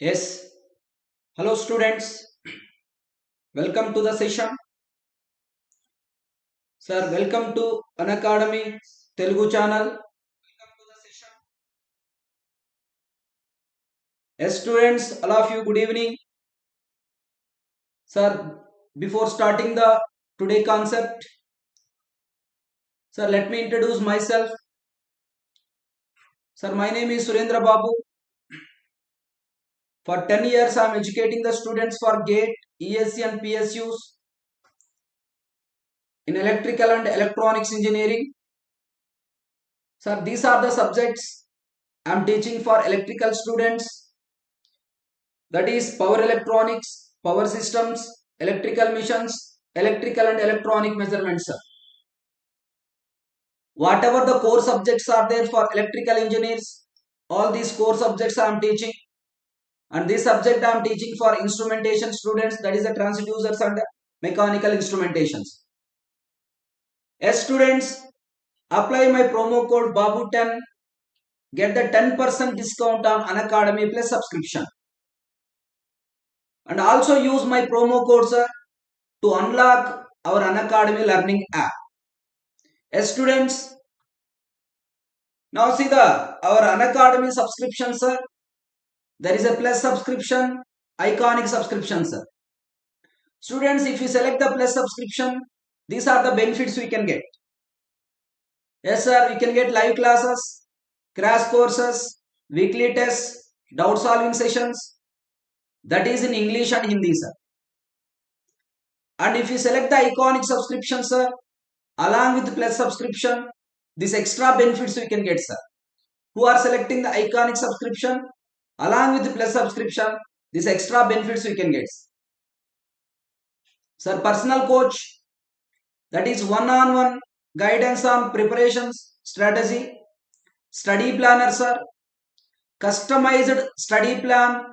Yes. Hello students. Welcome to the session. Sir, welcome to Unacademy Telugu channel. Welcome to the session. Yes students, all of you, good evening. Sir, before starting the today concept, sir, let me introduce myself. Sir, my name is Surendra Babu. For 10 years, I am educating the students for GATE, ESE and PSUs in electrical and electronics engineering. Sir, these are the subjects I am teaching for electrical students, that is power electronics, power systems, electrical missions, electrical and electronic measurements. Whatever the core subjects are there for electrical engineers, all these core subjects I am teaching, and this subject I am teaching for instrumentation students, that is the transducers and mechanical instrumentations. Yes students, apply my promo code BABU10, get the 10% discount on Unacademy plus subscription. And also use my promo code, sir, to unlock our Unacademy learning app. Yes students, now see our Unacademy subscription, sir. There is a plus subscription, iconic subscription, sir. Students, if you select the plus subscription, these are the benefits we can get. Yes sir, we can get live classes, crash courses, weekly tests, doubt solving sessions, that is in English and Hindi, sir. And if you select the iconic subscription, sir, along with the plus subscription, this extra benefits we can get, sir. Who are selecting the iconic subscription, along with the plus subscription, this extra benefits we can get. Sir, personal coach, that is one-on-one guidance on preparations, strategy, study planner, sir, customized study plan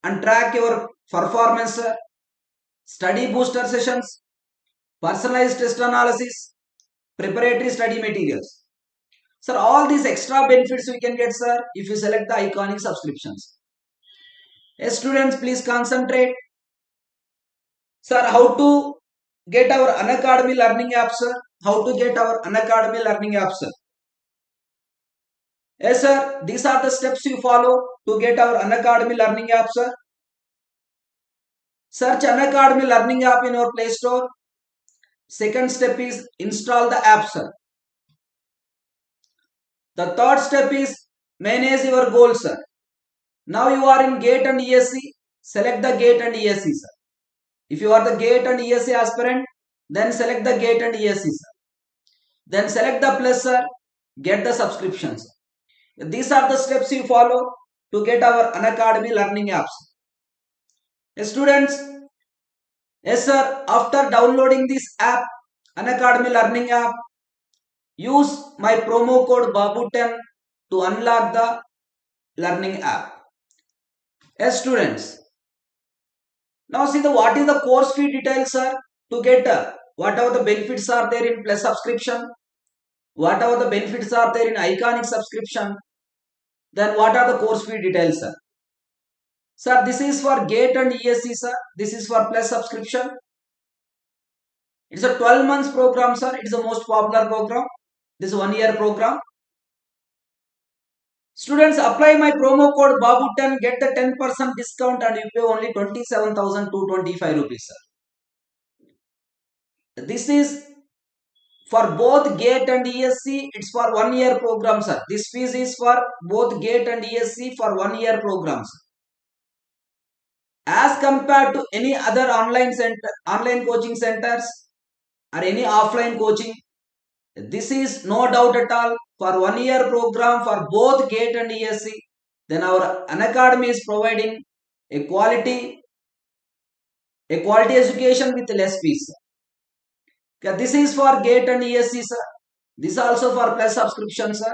and track your performance, sir, study booster sessions, personalized test analysis, preparatory study materials. Sir, all these extra benefits we can get, sir, if you select the iconic subscriptions. Yes, students, please concentrate. Sir, how to get our Unacademy learning app, sir? How to get our Unacademy learning app, sir? Yes, sir, these are the steps you follow to get our Unacademy learning app, sir. Search Unacademy learning app in your Play Store. Second step is install the app, sir. The third step is manage your goals, sir. Now you are in GATE and ESE. Select the GATE and ESE, sir. If you are the GATE and ESE aspirant, then select the GATE and ESE, sir. Then select the plus, sir. Get the subscriptions. These are the steps you follow to get our Unacademy learning apps. Yes, students. Yes, sir. After downloading this app, Unacademy learning app, use my promo code BABU10 to unlock the learning app. Yes, students. Now see what is the course fee details, sir, to get whatever the benefits are there in plus subscription, whatever the benefits are there in iconic subscription, then what are the course fee details, sir? Sir, this is for GATE and ESE, sir. This is for plus subscription. It's a 12 months program, sir. It's the most popular program. This 1 year program. Students, apply my promo code BABU10, get the 10% discount and you pay only 27,225 rupees, sir. This is for both GATE and ESE. It's for 1 year program, sir. This fees is for both GATE and ESE for 1 year programs. As compared to any other online coaching centers or any offline coaching, this is no doubt at all for 1 year program for both GATE and ESE. Then our Unacademy is providing a quality education with less fees. Okay, this is for GATE and ESE, sir. This also for plus subscription, sir.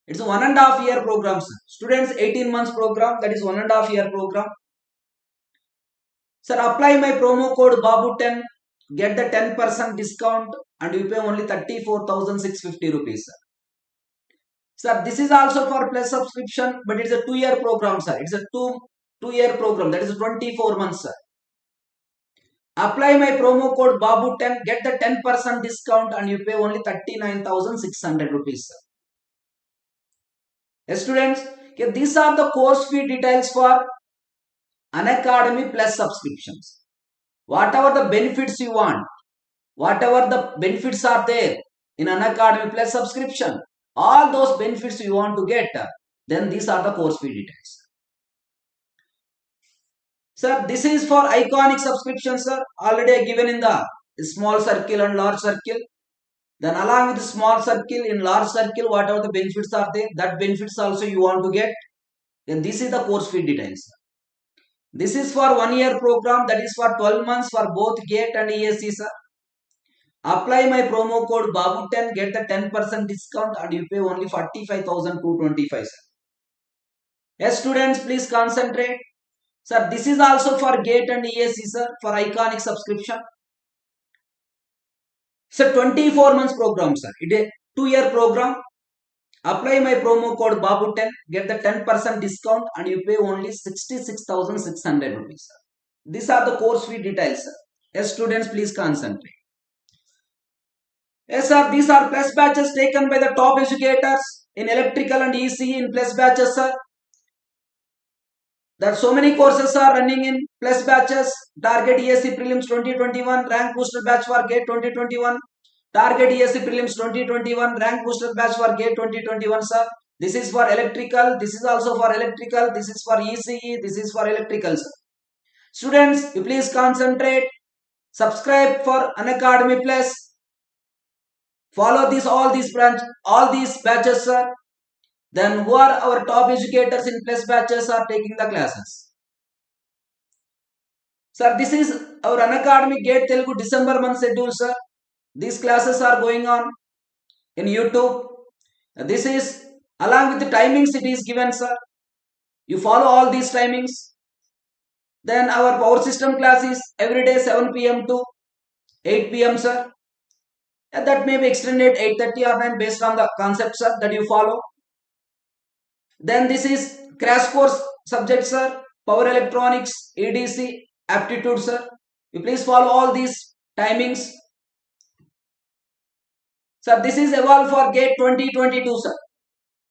It's a 1.5 year program, sir. Students, 18 months program, that is 1.5 year program. Sir, apply my promo code BABU10, get the 10% discount and you pay only 34,650 rupees, sir. Sir, this is also for plus subscription, but it's a 2 year program, sir. It's a 2-year program, that is 24 months, sir. Apply my promo code BABU10, get the 10% discount and you pay only 39,600 rupees, sir. Yes, students, okay, these are the course fee details for Unacademy Plus subscriptions. Whatever the benefits you want, whatever the benefits are there in Unacademy Plus subscription, all those benefits you want to get, then these are the course fee details. Sir, this is for iconic subscription, sir. Already given in the small circle and large circle. Then along with the small circle, in large circle, whatever the benefits are there, that benefits also you want to get. Then this is the course fee details. This is for 1-year program, that is for 12 months for both GATE and ESE, sir. Apply my promo code BABU10, get the 10% discount and you pay only 45,225, sir. Yes, students, please concentrate. Sir, this is also for GATE and ESE, sir, for iconic subscription. Sir, 24 months program, sir. It is a 2-year program. Apply my promo code BABU10, get the 10% discount and you pay only 66,600 rupees, sir. These are the course fee details, sir. Yes, students, please concentrate. Yes, sir, these are plus batches taken by the top educators in electrical and ECE in plus batches, sir. There are so many courses are running in plus batches. Target ESE Prelims 2021, rank booster batch for GATE 2021. Target ESE Prelims 2021, rank booster batch for GATE 2021, sir. This is for electrical, this is also for electrical, this is for ECE, this is for electrical, sir. Students, you please concentrate. Subscribe for Unacademy Plus. Follow all these batches, sir. Then who are our top educators in plus batches are taking the classes. Sir, this is our Unacademy GATE Telugu December month schedule, sir. These classes are going on in YouTube. This is along with the timings it is given, sir. You follow all these timings. Then our power system class is every day 7 p.m. to 8 p.m., sir. And that may be extended 8:30 or 9 based on the concept, sir, that you follow. Then this is crash course subject, sir. Power electronics, EDC, aptitude, sir. You please follow all these timings. Sir, this is evolve for GATE 2022, sir.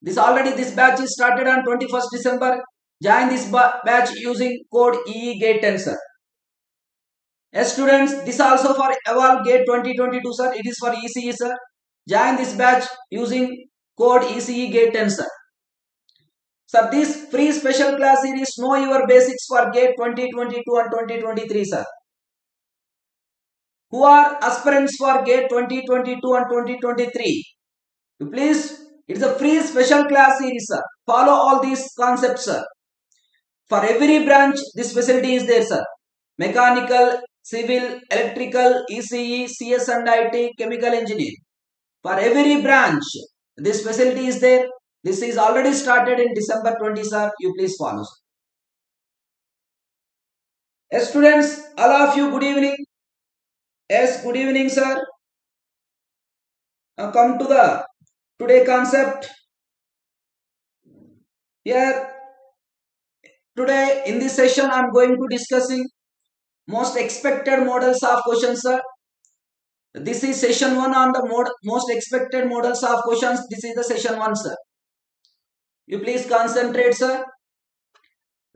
This batch is started on 21st December. Join this batch using code EE GATE 10, sir. Yes, students, this also for evolve GATE 2022, sir. It is for ECE, sir. Join this batch using code ECE GATE 10, sir. Sir, this free special class series Know Your Basics for GATE 2022 and 2023, sir. Who are aspirants for GATE 2022 and 2023? You please, it is a free special class series, sir. Follow all these concepts, sir. For every branch, this facility is there, sir. Mechanical, civil, electrical, ECE, CS and IT, chemical engineering. For every branch, this facility is there. This is already started in December 20, sir. You please follow, sir. Yes, students, all of you, good evening. Yes, good evening, sir. Now come to the today concept. Here, today in this session, I am going to discussing most expected models of questions, sir. This is session 1 on the most expected models of questions. This is the session 1, sir. You please concentrate, sir.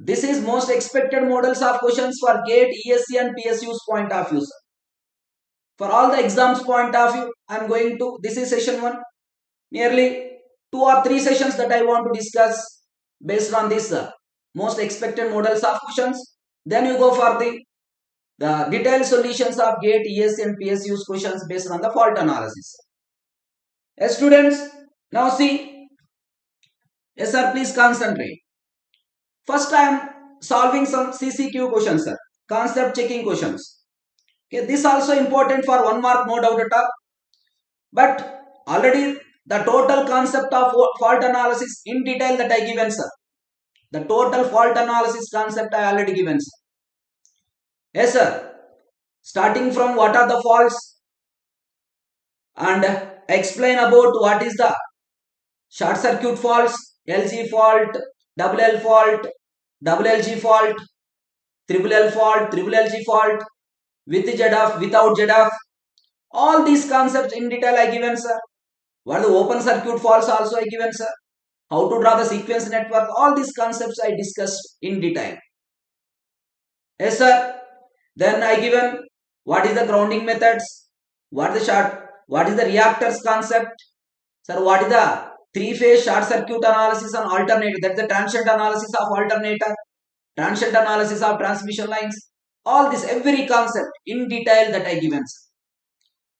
This is most expected models of questions for GATE, ESE and PSUs point of view, sir. For all the exams point of view, I am going to, this is session 1. Nearly 2 or 3 sessions that I want to discuss based on this, sir. Most expected models of questions. Then you go for the detailed solutions of GATE, ESE and PSUs questions based on the fault analysis. Yes, students, now see. Yes, sir, please concentrate. First, I am solving some CCQ questions, sir. Concept checking questions. Okay, this also important for 1 mark, no doubt at all. But already the total concept of fault analysis in detail that I given, sir. The total fault analysis concept I already given, sir. Yes, sir. Starting from what are the faults and explain about what is the short circuit faults, LG fault, double L fault, double LG fault, triple L fault, triple LG fault, with ZF, without ZF. All these concepts in detail I given, sir. What are the open circuit faults also I given, sir. How to draw the sequence network. All these concepts I discussed in detail. Yes, sir. Then I given what is the grounding methods, what is the what is the reactors concept, sir. What is the three-phase short circuit analysis on alternator? That is the transient analysis of alternator, transient analysis of transmission lines. All this every concept in detail that I given.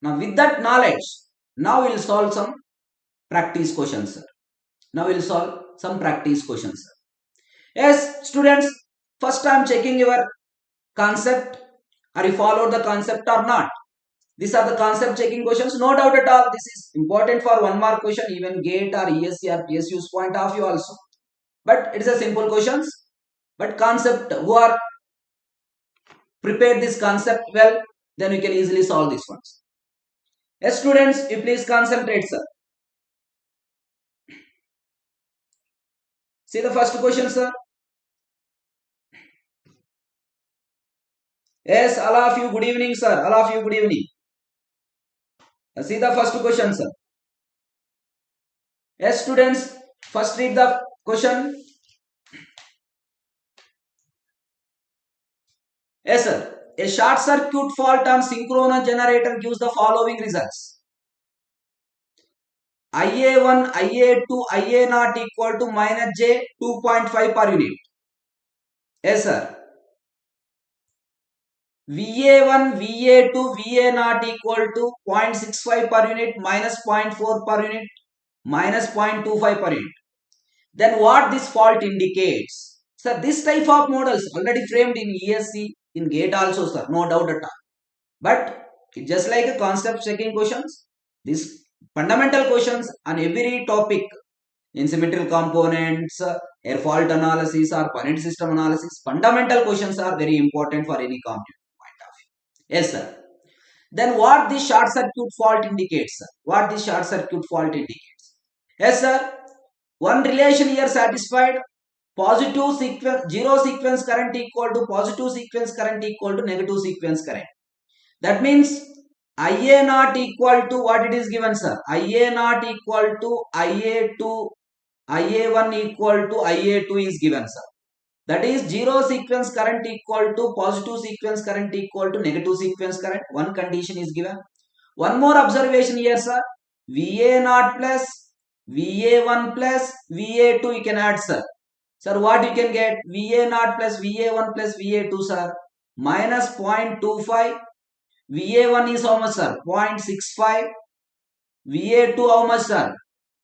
Now with that knowledge, now we will solve some practice questions, sir. Now we will solve some practice questions, sir. Yes, students. First I am checking your concept. Are you followed the concept or not? These are the concept checking questions. No doubt at all. This is important for 1 mark question, even GATE or ESE or PSUs point of view also. But it is a simple questions. But concept, who are prepared this concept well, then we can easily solve these ones. Yes, students, you please concentrate, sir. See the first question, sir. Yes, all of you, good evening, sir. All of you, good evening. See the first question, sir. Yes, students, first read the question. Yes, sir. A short circuit fault on synchronous generator gives the following results. IA1, IA2, IA0 equal to minus J 2.5 per unit. Yes, sir. VA1, VA2, VA0 equal to 0.65 per unit, minus 0.4 per unit, minus 0.25 per unit. Then what this fault indicates? Sir, this type of models already framed in ESE, in GATE also, sir. No doubt at all. But just like a concept checking questions, these fundamental questions on every topic in symmetrical components, air fault analysis or current system analysis, fundamental questions are very important for any competitive point of view. Yes, sir. Then what this short circuit fault indicates, sir? What this short circuit fault indicates? Yes, sir. One relation here satisfied. Positive sequence, zero sequence current equal to positive sequence current equal to negative sequence current. That means IA naught equal to what it is given, sir? IA naught equal to IA2, IA1 equal to IA2 is given, sir. That is zero sequence current equal to positive sequence current equal to negative sequence current. One condition is given. One more observation here, sir. VA naught plus VA1 plus VA2 you can add, sir. Sir, what you can get? VA naught plus VA1 plus VA2, sir. Minus 0.25. VA1 is how much, sir? 0.65. VA2 how much, sir?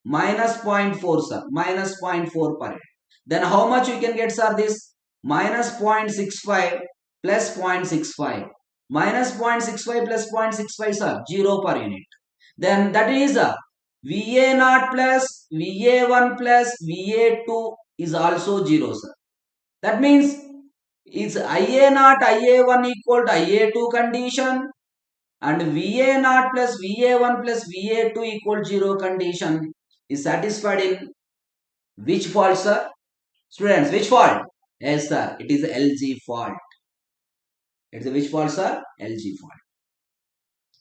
Minus 0.4, sir. Minus 0.4 per unit. Then how much you can get, sir? This minus 0.65 plus 0.65. Minus 0.65 plus 0.65, sir. 0 per unit. Then that is VA0 plus VA1 plus VA2 is also 0, sir. That means it's IA0, IA1 equal to IA2 condition and VA0 plus VA1 plus VA2 equal to 0 condition is satisfied in which fault, sir? Students, which fault? Yes, sir. It is LG fault. It is which fault, sir? LG fault.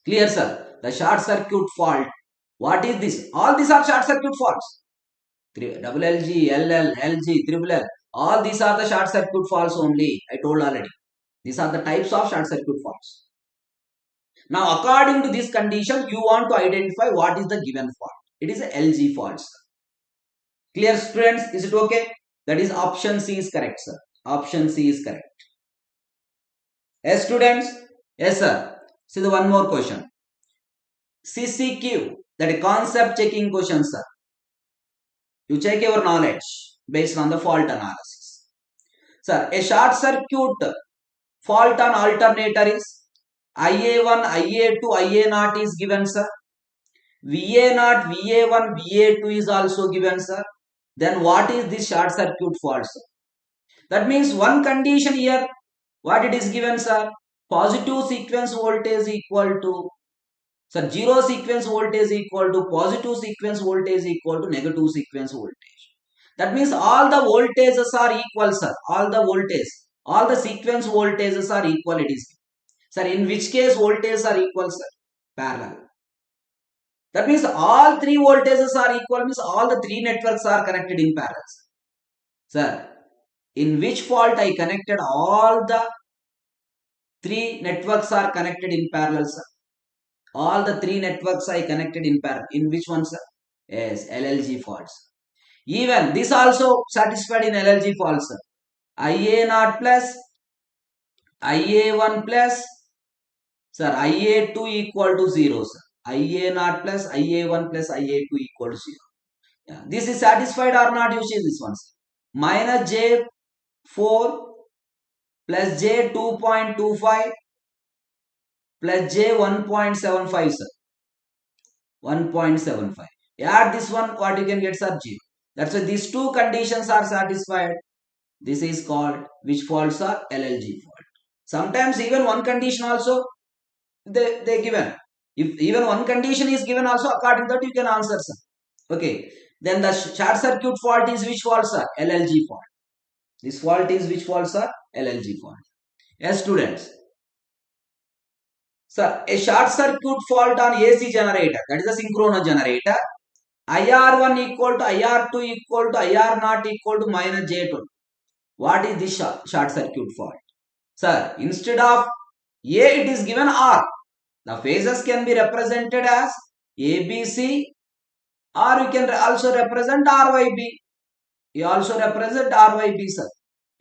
Clear, sir? The short circuit fault. What is this? All these are short circuit faults. Double LG, LL, LG, triple L. All these are the short circuit faults only. I told already. These are the types of short circuit faults. Now, according to this condition, you want to identify what is the given fault. It is a LG fault, sir. Clear, students? Is it okay? That is option C is correct, sir. Option C is correct. Yes, students? Yes, sir. See the one more question. CCQ, that is concept checking question, sir. You check your knowledge based on the fault analysis. Sir, a short circuit fault on alternator is IA1, IA2, IA0 is given, sir. VA0, VA1, VA2 is also given, sir. Then what is this short circuit fault, sir? That means one condition here, what it is given, sir? Positive sequence voltage equal to, sir, zero sequence voltage equal to positive sequence voltage equal to negative sequence voltage. That means all the voltages are equal, sir. All the voltage, all the sequence voltages are equal, it is. Sir, in which case voltages are equal, sir? Parallel. That means all three voltages are equal, means all the three networks are connected in parallel. Sir, in which fault I connected all the three networks are connected in parallel, sir? All the three networks I connected in parallel. In which one, sir? Yes, LLG faults. Even this also satisfied in LLG faults, sir. IA0 plus IA1 plus, sir, IA2 equal to 0, sir. IA0 plus IA1 plus IA2 equal to 0. Yeah. This is satisfied or not? You see this one. Minus J4 plus J2.25 plus J1.75, sir. 1.75. Add this one, what you can get, sir? 0. That's why these two conditions are satisfied. This is called, which faults are LLG fault. Sometimes even one condition also they given. If even one condition is given also, according to that you can answer, sir. Okay. Then the short circuit fault is which fault, sir? LLG fault. This fault is which fault, sir? LLG fault. Yes, students. Sir, a short circuit fault on AC generator, that is a synchronous generator. IR1 equal to IR2 equal to IR0 equal to minus J2. What is this short circuit fault? Sir, instead of A, it is given R. The phases can be represented as ABC, or you can also represent RYB. You also represent RYB, sir.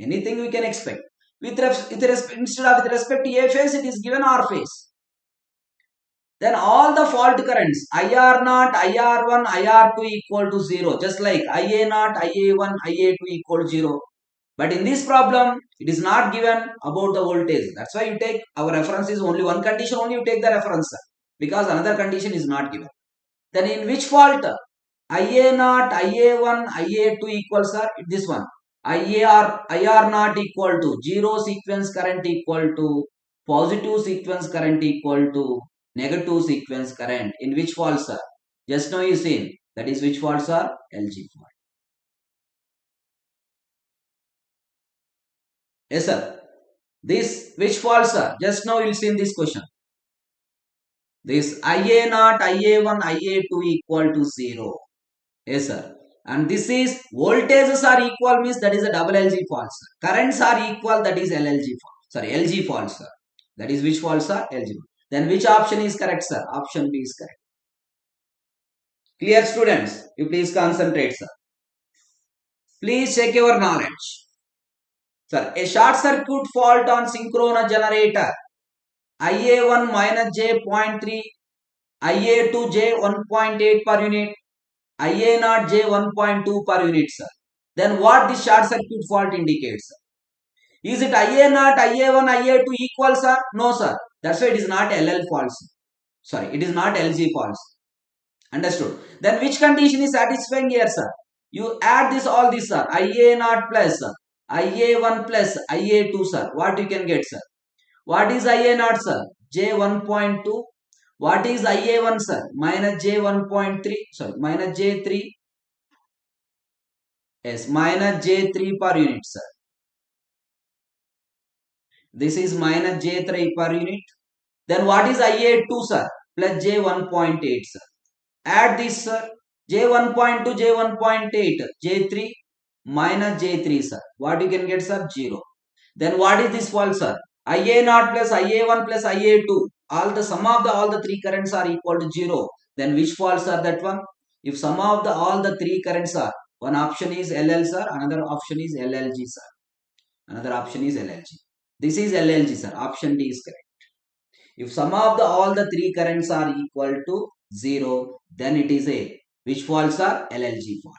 Anything we can expect. Instead of with respect to A phase, it is given R phase. Then all the fault currents IR0, IR1, IR2 equal to 0. Just like IA0, IA1, IA2 equal to 0. But in this problem, it is not given about the voltage. That's why you take, our reference is only one condition, only you take the reference, sir. Because another condition is not given. Then in which fault? IA0, IA1, IA2 equals, sir, this one. IR0 equal to 0 sequence current equal to positive sequence current equal to negative sequence current. In which fault, sir? Just now you seen. That is which fault, sir? LG fault. Yes, sir. This which fault, sir? Just now you will see in this question. This IA0, IA1, IA2 equal to 0. Yes, sir. And this is voltages are equal, means that is a double LG fault, sir. Currents are equal, that is LLG fault. Sorry, LG fault, sir. That is which fault, sir? LG. Then which option is correct, sir? Option B is correct. Clear, students? You please concentrate, sir. Please check your knowledge. Sir, a short circuit fault on synchronous generator. IA1 minus J0.3, IA2 J1.8 per unit, IA0 J1.2 per unit, sir. Then what this short circuit fault indicates, sir? Is it IA0, IA1, IA2 equal, sir? No, sir. That's why it is not LL fault. Sorry, it is not LG fault. Understood? Then which condition is satisfying here, sir? You add this, all this, sir. IA0 plus, sir. IA1 plus IA2, sir. What you can get, sir? What is IA0, sir? J1.2. What is IA1, sir? Minus J1.3. Sorry, minus J3. Yes, minus J3 per unit, sir. This is minus J3 per unit. Then what is IA2, sir? Plus J1.8, sir. Add this, sir. J1.2, J1.8, J3 minus J3, sir. What you can get, sir? 0. Then what is this fault, sir? IA0 plus IA1 plus IA2. All the sum of all the three currents are equal to 0. Then which faults are that one? If sum of all the three currents are, one option is LL, sir. Another option is LLG, sir. Another option is LLG. This is LLG, sir. Option D is correct. If sum of all the three currents are equal to 0, then it is a, which faults are LLG fault.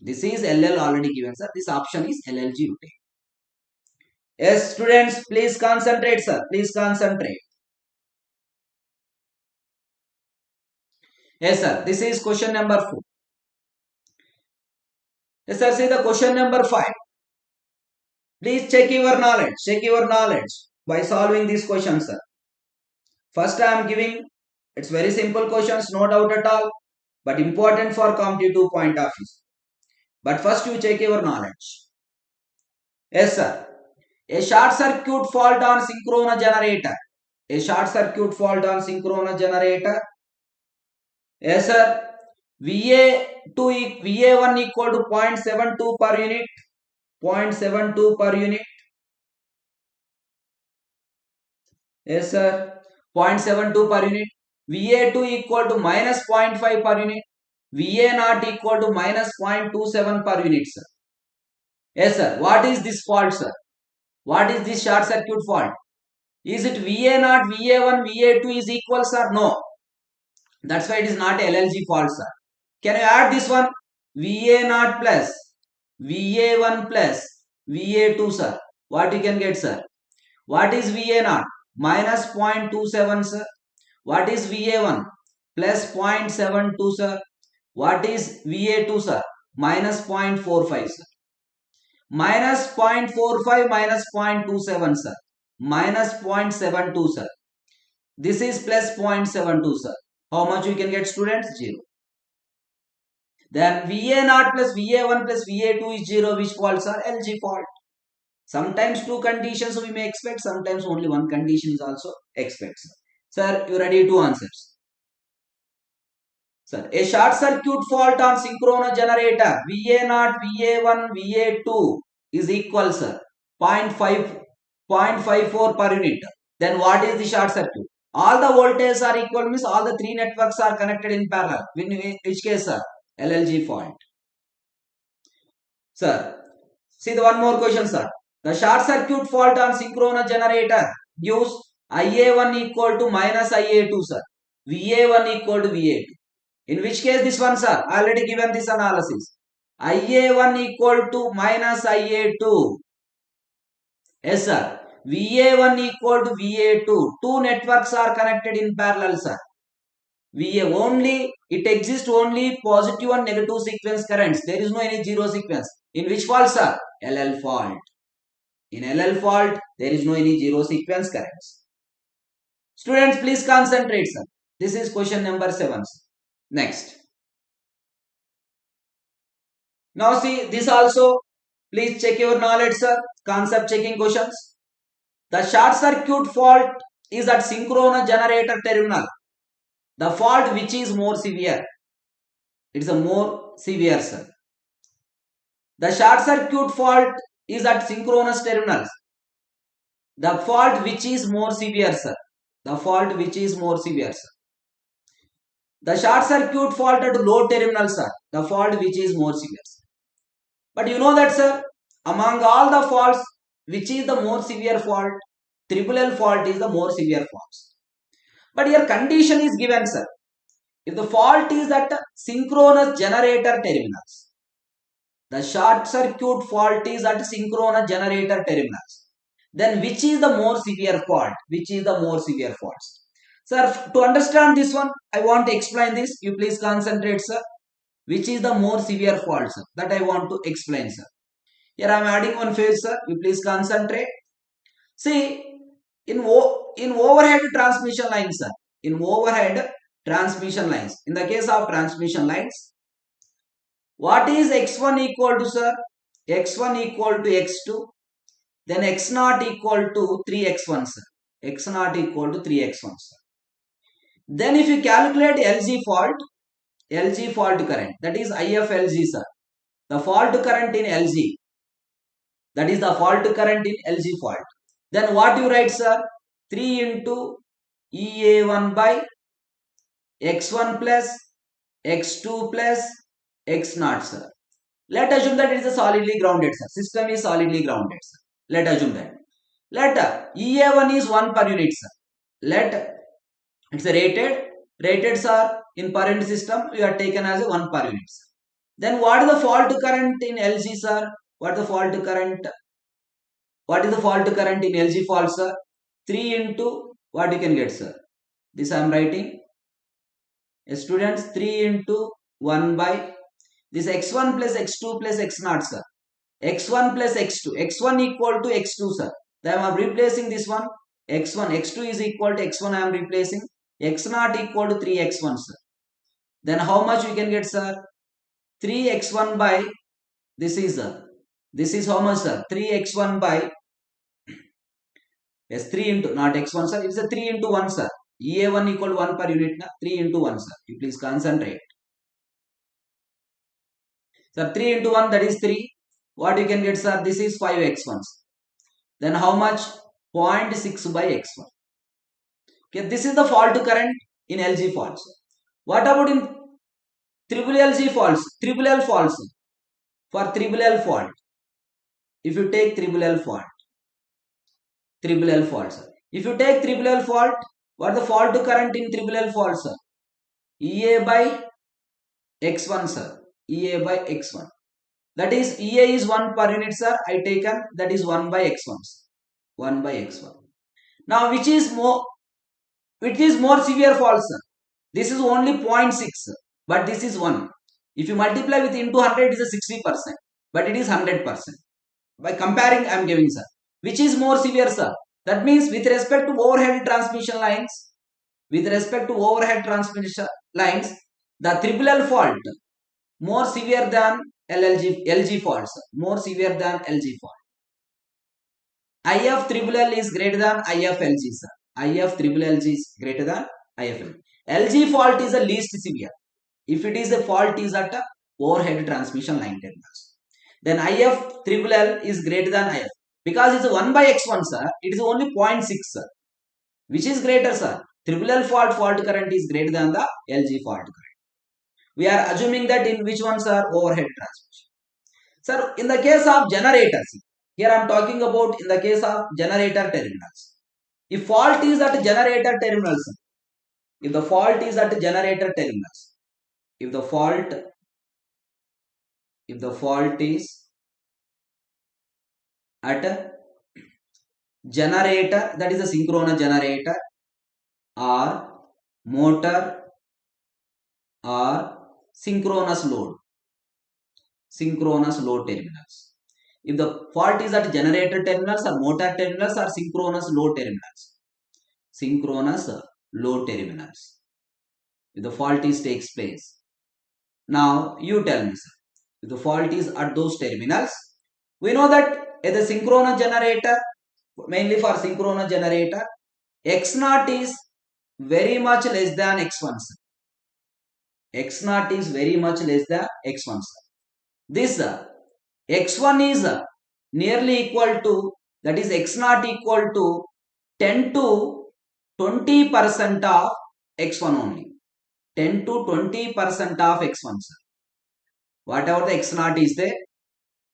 This is LL already given, sir. This option is LLG you take. Yes, students, please concentrate, sir. Please concentrate. Yes, sir. This is question number 4. Yes, sir. See the question number 5. Please check your knowledge. Check your knowledge by solving these questions, sir. First, I am giving, it's very simple questions, no doubt at all, but important for competitive point of view. But first you check your knowledge. Yes, sir. A short circuit fault on synchronous generator. A short circuit fault on synchronous generator. Yes, sir. VA1 equal to 0.72 per unit. 0.72 per unit. Yes, sir. 0.72 per unit. VA2 equal to minus 0.5 per unit. VA0 equal to minus 0.27 per unit, sir. Yes, sir. What is this fault, sir? What is this short circuit fault? Is it VA0, VA1, VA2 is equal, sir? No. That's why it is not LLG fault, sir. Can you add this one? VA0 plus VA1 plus VA2, sir. What you can get, sir? What is VA0? Minus 0.27, sir. What is VA1? Plus 0.72, sir. What is VA2, sir? Minus 0.45, sir. Minus 0.45 minus 0.27, sir. Minus 0.72, sir. This is plus 0.72, sir. How much you can get, students? 0. Then VA0 plus VA1 plus VA2 is 0. Which faults are? LG fault. Sometimes two conditions we may expect. Sometimes only one condition is also expected. Sir, you ready to answer? Sir, a short circuit fault on synchronous generator VA0, VA1, VA2 is equal, sir, 0.54 per unit. Then what is the short circuit? All the voltages are equal, means all the three networks are connected in parallel. In which case, sir? LLG fault. Sir, see the one more question, sir. The short circuit fault on synchronous generator gives IA1 equal to minus IA2, sir. VA1 equal to VA2. In which case this one, sir, already given this analysis. IA1 equal to minus IA2. Yes, sir. VA1 equal to VA2. Two networks are connected in parallel, sir. It exists only positive and negative sequence currents. There is no any zero sequence. In which fault, sir? LL fault. In LL fault, there is no any zero sequence currents. Students, please concentrate, sir. This is question number 7. Next. Now see this also. Please check your knowledge, sir. Concept checking questions. The short circuit fault is at synchronous generator terminal. The fault which is more severe. It's a more severe, sir. The short circuit fault is at synchronous terminals. The fault which is more severe, sir. The fault which is more severe, sir. The short circuit fault at low terminal, sir. The fault which is more severe, sir. But you know that, sir, among all the faults, which is the more severe fault? Triple L fault is the more severe faults. But here condition is given, sir. If the fault is at synchronous generator terminals, the short circuit fault is at synchronous generator terminals, then which is the more severe fault? Which is the more severe faults? Sir, to understand this one, I want to explain this. You please concentrate, sir. Which is the more severe fault, sir? That I want to explain, sir. Here I am adding one phase, sir. You please concentrate. See, in overhead transmission lines, sir. In overhead transmission lines. In the case of transmission lines, what is x1 equal to, sir? x1 equal to x2. Then x0 equal to 3x1, sir. x0 equal to 3x1, sir. Then if you calculate LG fault current, that is IFLG, sir. The fault current in LG, that is the fault current in LG fault. Then what you write, sir? 3 into EA1 by x1 plus x2 plus x0, sir. Let assume that it is a solidly grounded, sir. System is solidly grounded, sir. Let assume that. Let EA1 is 1 per unit, sir. Let it's a rateds are in per unit system, we are taken as a 1 per unit, sir. Then what is the fault current in LG, sir? What is the fault current? What is the fault current in LG fault, sir? 3 into what you can get, sir? This I am writing. Students, 3 into 1 by this x1 plus x2 plus x0, sir. x1 plus x2. x1 equal to x2, sir. Then I am replacing this one. x1, x2 is equal to x1 I am replacing. x0 equal to 3x1, sir. Then how much we can get, sir? 3x1 by This is how much, sir? 3x1 by, yes, 3 into, not x1, sir. It's a 3 into 1, sir. EA1 equal to 1 per unit, na? 3 into 1, sir. You please concentrate. Sir, 3 into 1, that is 3. What you can get, sir? This is 5x1. Then how much? 0.6 by x1. Okay, this is the fault current in LG faults. What about in triple LG faults? Triple L faults. For triple L fault, if you take triple L fault, sir. If you take triple L fault, what the fault current in triple L fault, sir? EA by x1, sir. EA by x1. That is, EA is 1 per unit, sir. I taken that is 1 by x1. 1 by x1. Now, which is more severe fault, sir? This is only 0.6, sir. But this is 1. If you multiply with into 100, it is a 60%. But it is 100%. By comparing, I am giving, sir. Which is more severe, sir? That means with respect to overhead transmission lines, the triple L fault more severe than LG fault, sir. More severe than LG fault. IF triple L is greater than IF LG, sir. IF triple LG is greater than IF LG. LG fault is the least severe. If it is a fault is at a overhead transmission line terminals, then IF triple L is greater than IF. Because it's 1 by x1, sir, it is only 0.6, sir. Which is greater, sir? Triple L fault current is greater than the LG fault current. We are assuming that in which one, sir? Overhead transmission. Sir, in the case of generators, here I am talking about in the case of generator terminals. If fault is at generator terminals, if the fault is at generator terminals, if the fault is at a generator, that is a synchronous generator or motor or synchronous load terminals. If the fault is at generator terminals or motor terminals or synchronous load terminals, if the fault is takes place. Now you tell me, sir, if the fault is at those terminals, we know that at the synchronous generator, mainly for synchronous generator, x0 is very much less than x1, sir. x0 is very much less than x1, sir. This x1 is nearly equal to, that is x0 equal to 10 to 20% of x1 only. 10 to 20% of x1, sir. Whatever the x0 is there,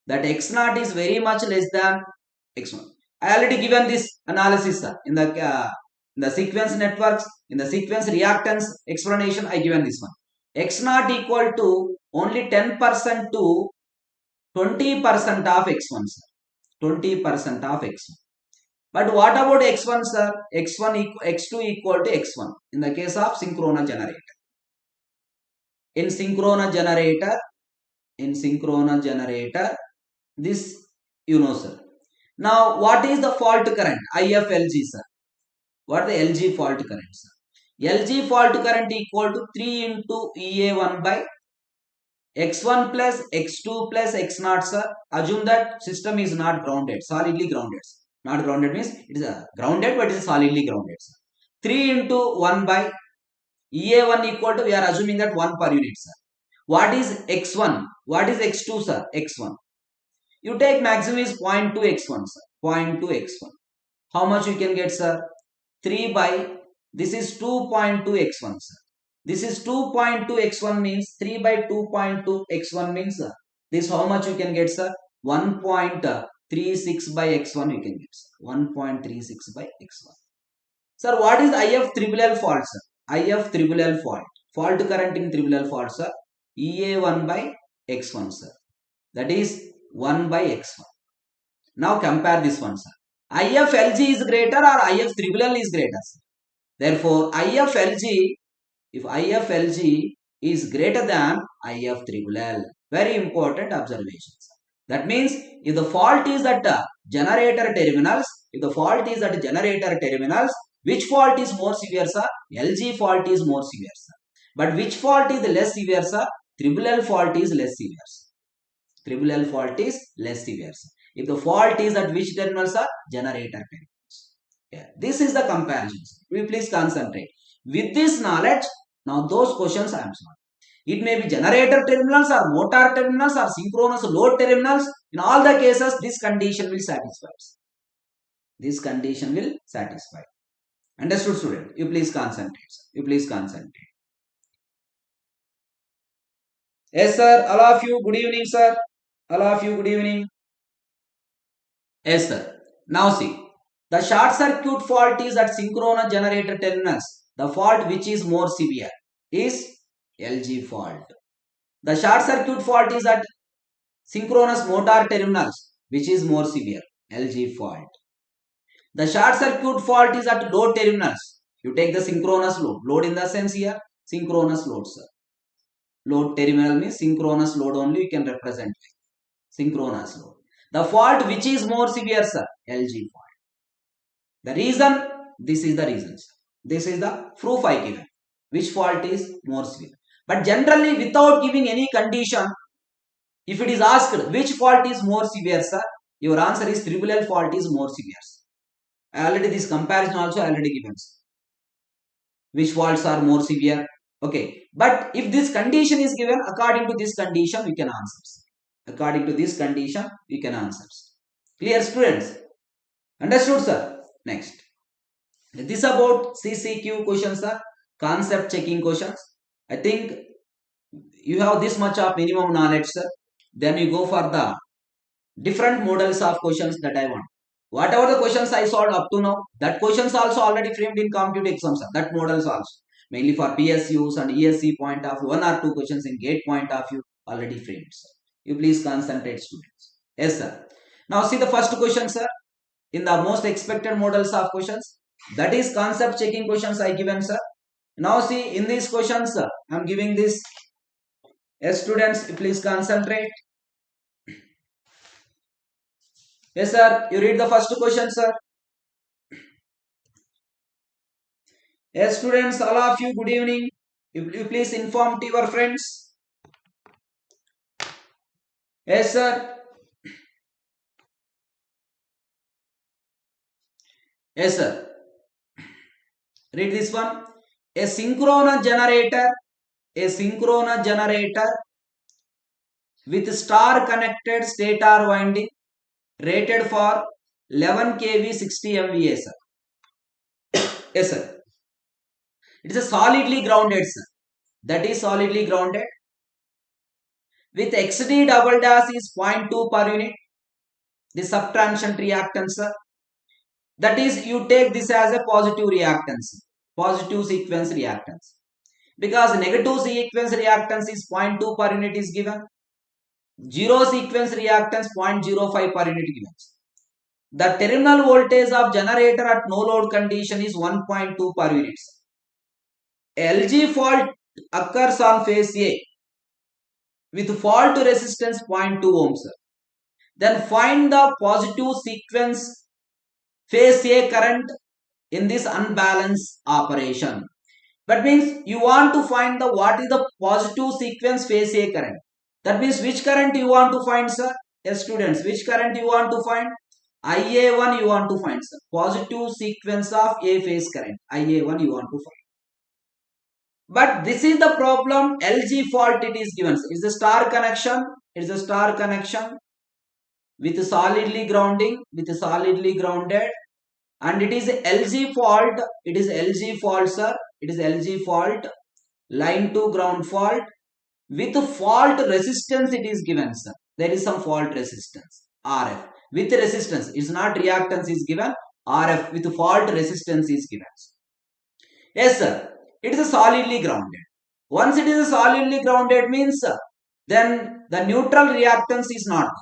that x0 is very much less than x1. I already given this analysis, sir, in the sequence networks, in the sequence reactance explanation. I given this one. x0 equal to only 10% to 20% of x1, sir. 20% of x1. But what about x1, sir? x2 equal to x1 in the case of synchronous generator. In synchronous generator, this you know, sir. Now, what is the fault current? IFLG, sir. What is the LG fault current, sir? LG fault current equal to 3 into EA1 by x1 plus x2 plus x0, sir. Assume that system is not grounded, solidly grounded. Not grounded means it is grounded, but it is solidly grounded, sir. 3 into 1 by EA1 equal to, we are assuming that 1 per unit, sir. What is x1? What is x2, sir? x1. You take maximum is 0.2 x1, sir. 0.2 x1. How much you can get, sir? 3 by, this is 2.2 x1, sir. This is 2.2 x1 means 3 by 2.2 x1 means, sir, this how much you can get, sir? 1.36 by x1 you can get, sir. 1.36 by x1. Sir, what is IF triple L fault, sir? IF triple L fault. Fault current in triple L fault, sir. EA1 by x1, sir. That is 1 by x1. Now compare this one, sir. IFLG is greater or IF triple L is greater, sir? Therefore, if IFLG is greater than IF triple L. Very important observation, sir. That means if the fault is at generator terminals, which fault is more severe, sir? LG fault is more severe, sir. But which fault is less severe, sir? Triple L fault is less severe, sir. Triple L fault is less severe, sir. If the fault is at which terminals are generator terminals. Yeah, this is the comparison. We please concentrate. With this knowledge, now those questions I am solving. It may be generator terminals or motor terminals or synchronous load terminals. In all the cases, this condition will satisfy. This condition will satisfy. Understood, student? You please concentrate. You please concentrate. Yes, sir. All of you, good evening, sir. All of you, good evening. Yes, sir. Now see, the short circuit fault is at synchronous generator terminals. The fault which is more severe is LG fault. The short circuit fault is at synchronous motor terminals, which is more severe, LG fault. The short circuit fault is at load terminals. You take the synchronous load. Load in the sense here, synchronous load, sir. Load terminal means synchronous load only you can represent. Synchronous load. The fault which is more severe, sir, LG fault. The reason, this is the reason, sir. This is the proof I given. Which fault is more severe. But generally, without giving any condition, if it is asked which fault is more severe, sir, your answer is triple L fault is more severe. Already this comparison also already given. Which faults are more severe? Okay. But if this condition is given, according to this condition, we can answer. According to this condition, we can answer. Clear, students? Understood, sir? Next. This about CCQ questions, sir. Concept checking questions. I think you have this much of minimum knowledge, sir. Then you go for the different models of questions that I want. Whatever the questions I solved up to now, that questions also already framed in competitive exams, sir. That models also. Mainly for PSUs and ESE point of view, 1 or 2 questions in GATE point of view already framed, sir. You please concentrate, students. Yes, sir. Now see the first question, sir. In the most expected models of questions, that is concept checking questions I given, sir. Now see in these questions, sir, I am giving this. Yes, students, you please concentrate. Yes, sir. You read the first question, sir. Yes, students, all of you, good evening. You please inform to your friends. Yes, sir. Yes, sir. Read this one. A synchronous generator with star connected stator winding rated for 11 kV 60 MVA, sir. Yes, sir. It is a solidly grounded, sir. That is solidly grounded. With XD double dash is 0.2 per unit. The subtransient reactance, sir. That is, you take this as a positive reactance. Positive sequence reactance. Because negative sequence reactance is 0.2 per unit is given. Zero sequence reactance 0.05 per unit given. The terminal voltage of generator at no load condition is 1.2 per unit. LG fault occurs on phase A with fault resistance 0.2 ohms. Then find the positive sequence phase A current in this unbalanced operation. That means you want to find the what is the positive sequence phase A current. That means which current you want to find, sir? Yes, students, which current you want to find? IA1 you want to find, sir. Positive sequence of A phase current. IA1 you want to find. But this is the problem. LG fault it is given. It's a star connection. It's a star connection with solidly grounding, with solidly grounded, and it is LG fault. It is LG fault, sir. It is LG fault. Line to ground fault with fault resistance. It is given, sir. There is some fault resistance. RF with resistance. It's not reactance is given. RF with fault resistance is given. Yes, sir. It is a solidly grounded. Once it is a solidly grounded means then the neutral reactance is not.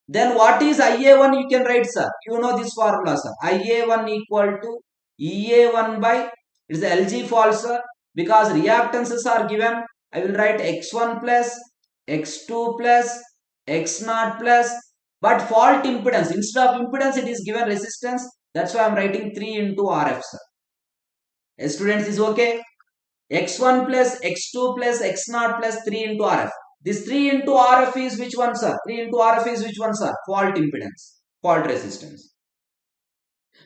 Then what is IA1 you can write, sir? You know this formula, sir. IA1 equal to EA1 by, it is LG fault, sir. Because reactances are given, I will write X1 plus, X2 plus, X0 plus. But fault impedance, instead of impedance it is given resistance. That's why I am writing 3 into RF, sir. Students, is okay? X1 plus X2 plus X0 plus 3 into RF. This 3 into RF is which one, sir? 3 into RF is which one, sir? Fault impedance, fault resistance.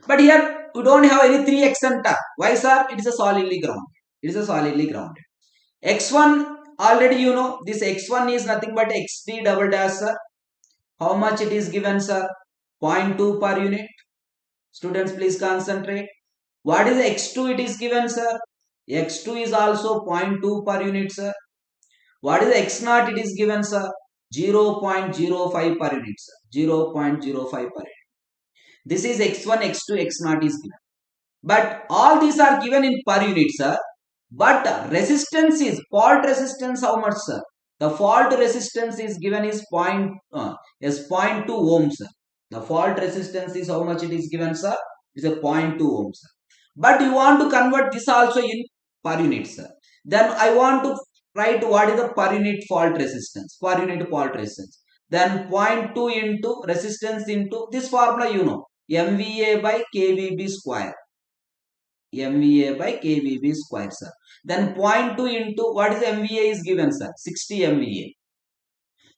But here we don't have any 3 x center. Why, sir? It is a solidly grounded. It is a solidly grounded. X1 already you know. This X1 is nothing but XD double dash, sir. How much it is given, sir? 0.2 per unit. Students, please concentrate. What is X2 it is given, sir? X2 is also 0.2 per unit, sir. What is X0 it is given, sir? 0.05 per unit, sir. 0.05 per unit. This is X1, X2, X0 is given. But all these are given in per unit, sir. But resistance is, fault resistance how much, sir? The fault resistance is given is 0.2 ohms, sir. The fault resistance is how much it is given, sir? It is a 0.2 ohms, sir. But you want to convert this also in per unit, sir. Then I want to write what is the per unit fault resistance. Per unit fault resistance. Then 0.2 into resistance into this formula you know. MVA by KVB square. MVA by KVB square, sir. Then 0.2 into what is MVA is given, sir? 60 MVA.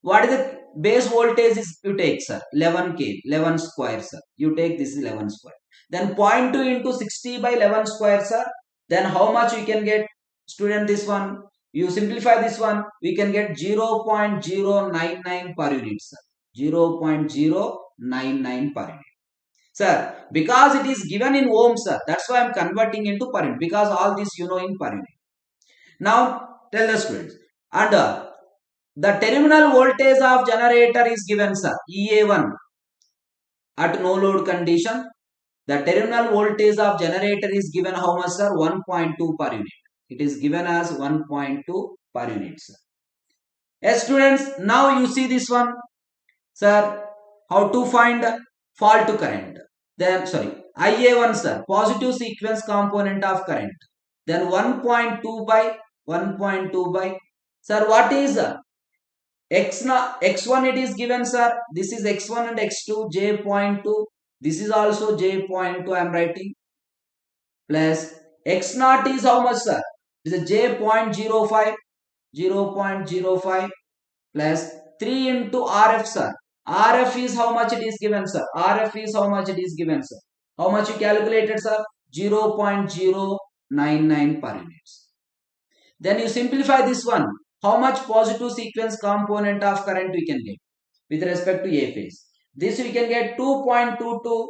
What is the base voltage is you take, sir? 11 K, 11 square, sir. You take this is 11 square. Then 0.2 into 60 by 11 square, sir. Then how much we can get, student, this one? You simplify this one, we can get 0.099 per unit, sir. 0.099 per unit. Sir, because it is given in ohms, sir, that's why I am converting into per unit. Because all this you know in per unit. Now, tell the students. And the terminal voltage of generator is given, sir. EA1 at no load condition. The terminal voltage of generator is given how much, sir? 1.2 per unit. It is given as 1.2 per unit, sir. Yes, students. Now you see this one, sir. How to find fault current? Then IA1, sir, positive sequence component of current. Then 1.2 by sir, what is X1 it is given, sir. This is X1 and X2, J.2. This is also J.2 I am writing. Plus X0 is how much, sir? It is a J.05, 0.05 plus 3 into RF, sir. RF is how much it is given, sir? RF is how much it is given, sir? How much you calculated, sir? 0.099 per units. Then you simplify this one. How much positive sequence component of current we can get with respect to A phase? This we can get 2.22.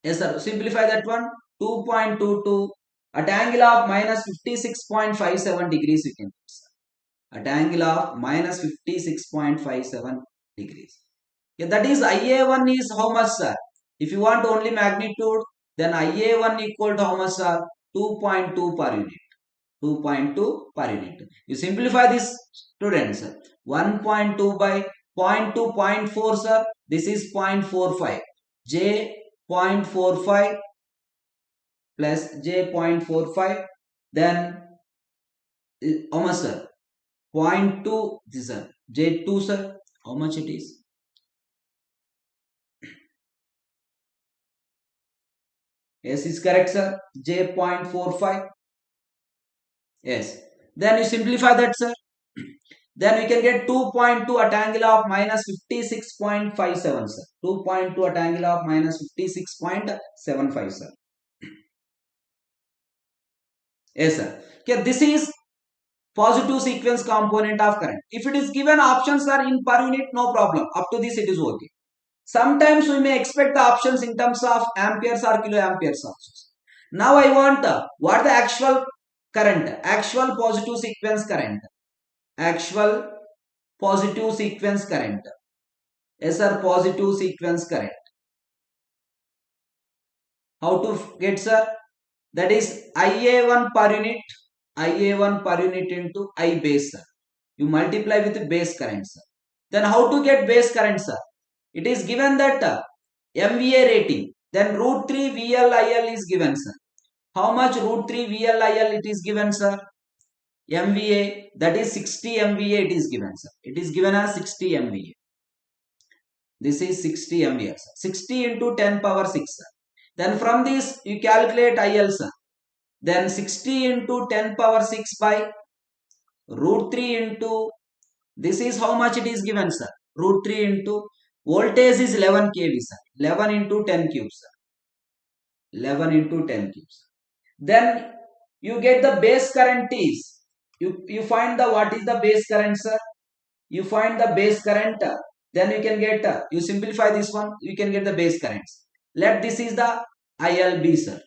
Yes, sir. Simplify that one. 2.22 at angle of minus 56.57 degrees we can get, sir. At angle of minus 56.57 degrees. Yeah, that is IA1 is how much, sir? If you want only magnitude, then IA1 equal to how much, sir? 2.2 per unit. 2.2 per unit. You simplify this, students. 1.2 by 0.2, 0.4, sir. This is 0.45. J 0.45 plus J 0.45. Then how much, sir? 0.2, this is J2, sir. How much it is? Yes, is correct, sir. J 0.45. Yes. Then you simplify that, sir. Then we can get 2.2 at angle of minus 56.57, sir. 2.2 at angle of minus 56.75, sir. Yes, sir. Okay, this is positive sequence component of current. If it is given options are in per unit, no problem. Up to this it is okay. Sometimes we may expect the options in terms of amperes or kiloamperes also. Now I want what the actual current, actual positive sequence current. Actual positive sequence current. Yes, sir, positive sequence current. How to get, sir? That is IA1 per unit. IA1 per unit into I base, sir. You multiply with base current, sir. Then how to get base current, sir? It is given that MVA rating. Then root 3 VLIL is given, sir. How much root 3 VLIL it is given, sir? MVA, that is 60 MVA it is given, sir. It is given as 60 MVA. This is 60 MVA, sir. 60 into 10 power 6, sir. Then from this you calculate IL, sir. Then 60 into 10 power 6 by root 3 into This is how much it is given, sir. Root 3 into voltage is 11 kV, sir. 11 into 10 cubes, sir. 11 into 10 cubes. Then you get the base current is, you find the what is the base current, sir. You find the base current, then you can get, you simplify this one, you can get the base currents. Let this is the ILB, sir,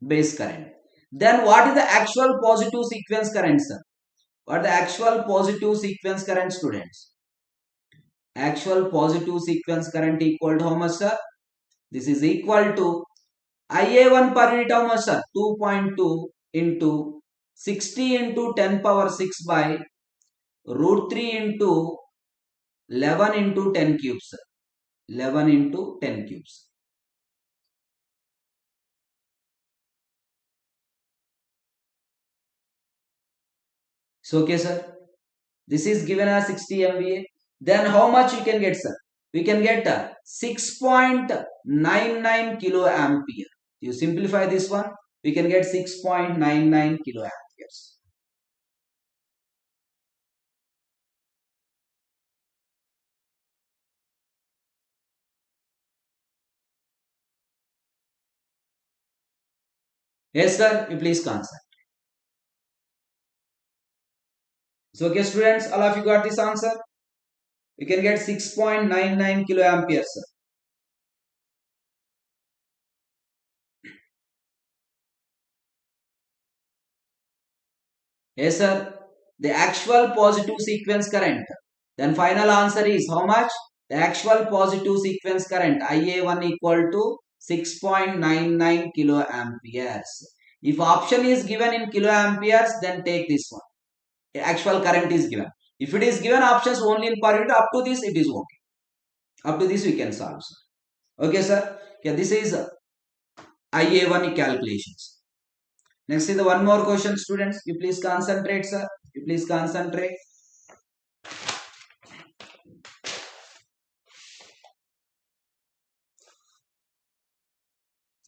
base current. Then what is the actual positive sequence current, sir? What is the actual positive sequence current, students? Actual positive sequence current equal to how much, sir? This is equal to IA1 per unit how much, sir? 2.2 into 60 into 10 power 6 by root 3 into 11 into 10 cubes, sir. 11 into 10 cubes. So, okay, sir. This is given as 60 MVA. Then how much you can get, sir? We can get 6.99 kilo ampere. You simplify this one, we can get 6.99 kilo amperes. Yes, sir. You please concentrate. So, okay, students, all of you got this answer? You can get 6.99 kilo amperes, sir. Yes, sir. The actual positive sequence current. Then final answer is how much? The actual positive sequence current IA1 equal to 6.99 kilo amperes. If option is given in kilo amperes, then take this one. The actual current is given. If it is given options only in per unit, up to this it is okay. Up to this we can solve, sir. Okay, sir. Yeah, this is IA1 calculations. Next is the one more question, students. You please concentrate, sir. You please concentrate.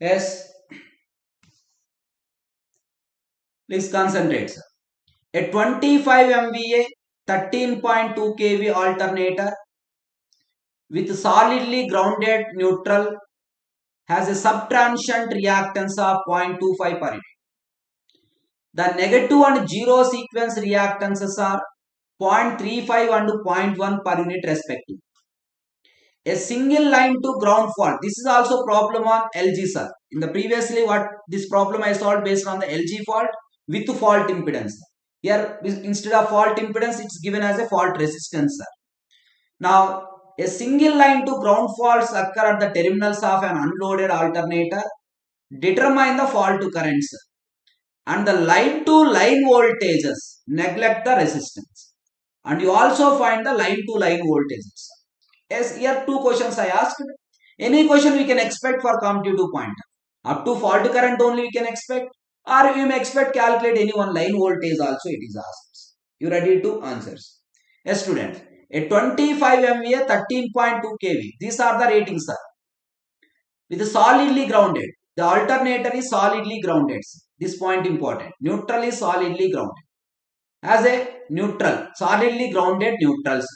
Yes. Please concentrate, sir. A 25 MVA 13.2 kV alternator with solidly grounded neutral has a subtransient reactance of 0.25 per unit. The negative and zero sequence reactances are 0.35 and 0.1 per unit respectively. A single line to ground fault. This is also problem on LG, sir. In the previously what this problem I solved based on the LG fault with fault impedance. Here instead of fault impedance it's given as a fault resistance, sir. Now a single line to ground faults occur at the terminals of an unloaded alternator. Determine the fault to currents, sir. And the line to line voltages neglect the resistance. And you also find the line to line voltages. Yes, here two questions I asked. Any question we can expect for competitive point. Up to fault current only we can expect, or you may expect calculate any one line voltage also it is asked. You ready to answers? Yes, student. A 25 MVA 13.2 kV. These are the ratings, sir. With solidly grounded. The alternator is solidly grounded. This point important. Neutral is solidly grounded. As a neutral, solidly grounded neutrals.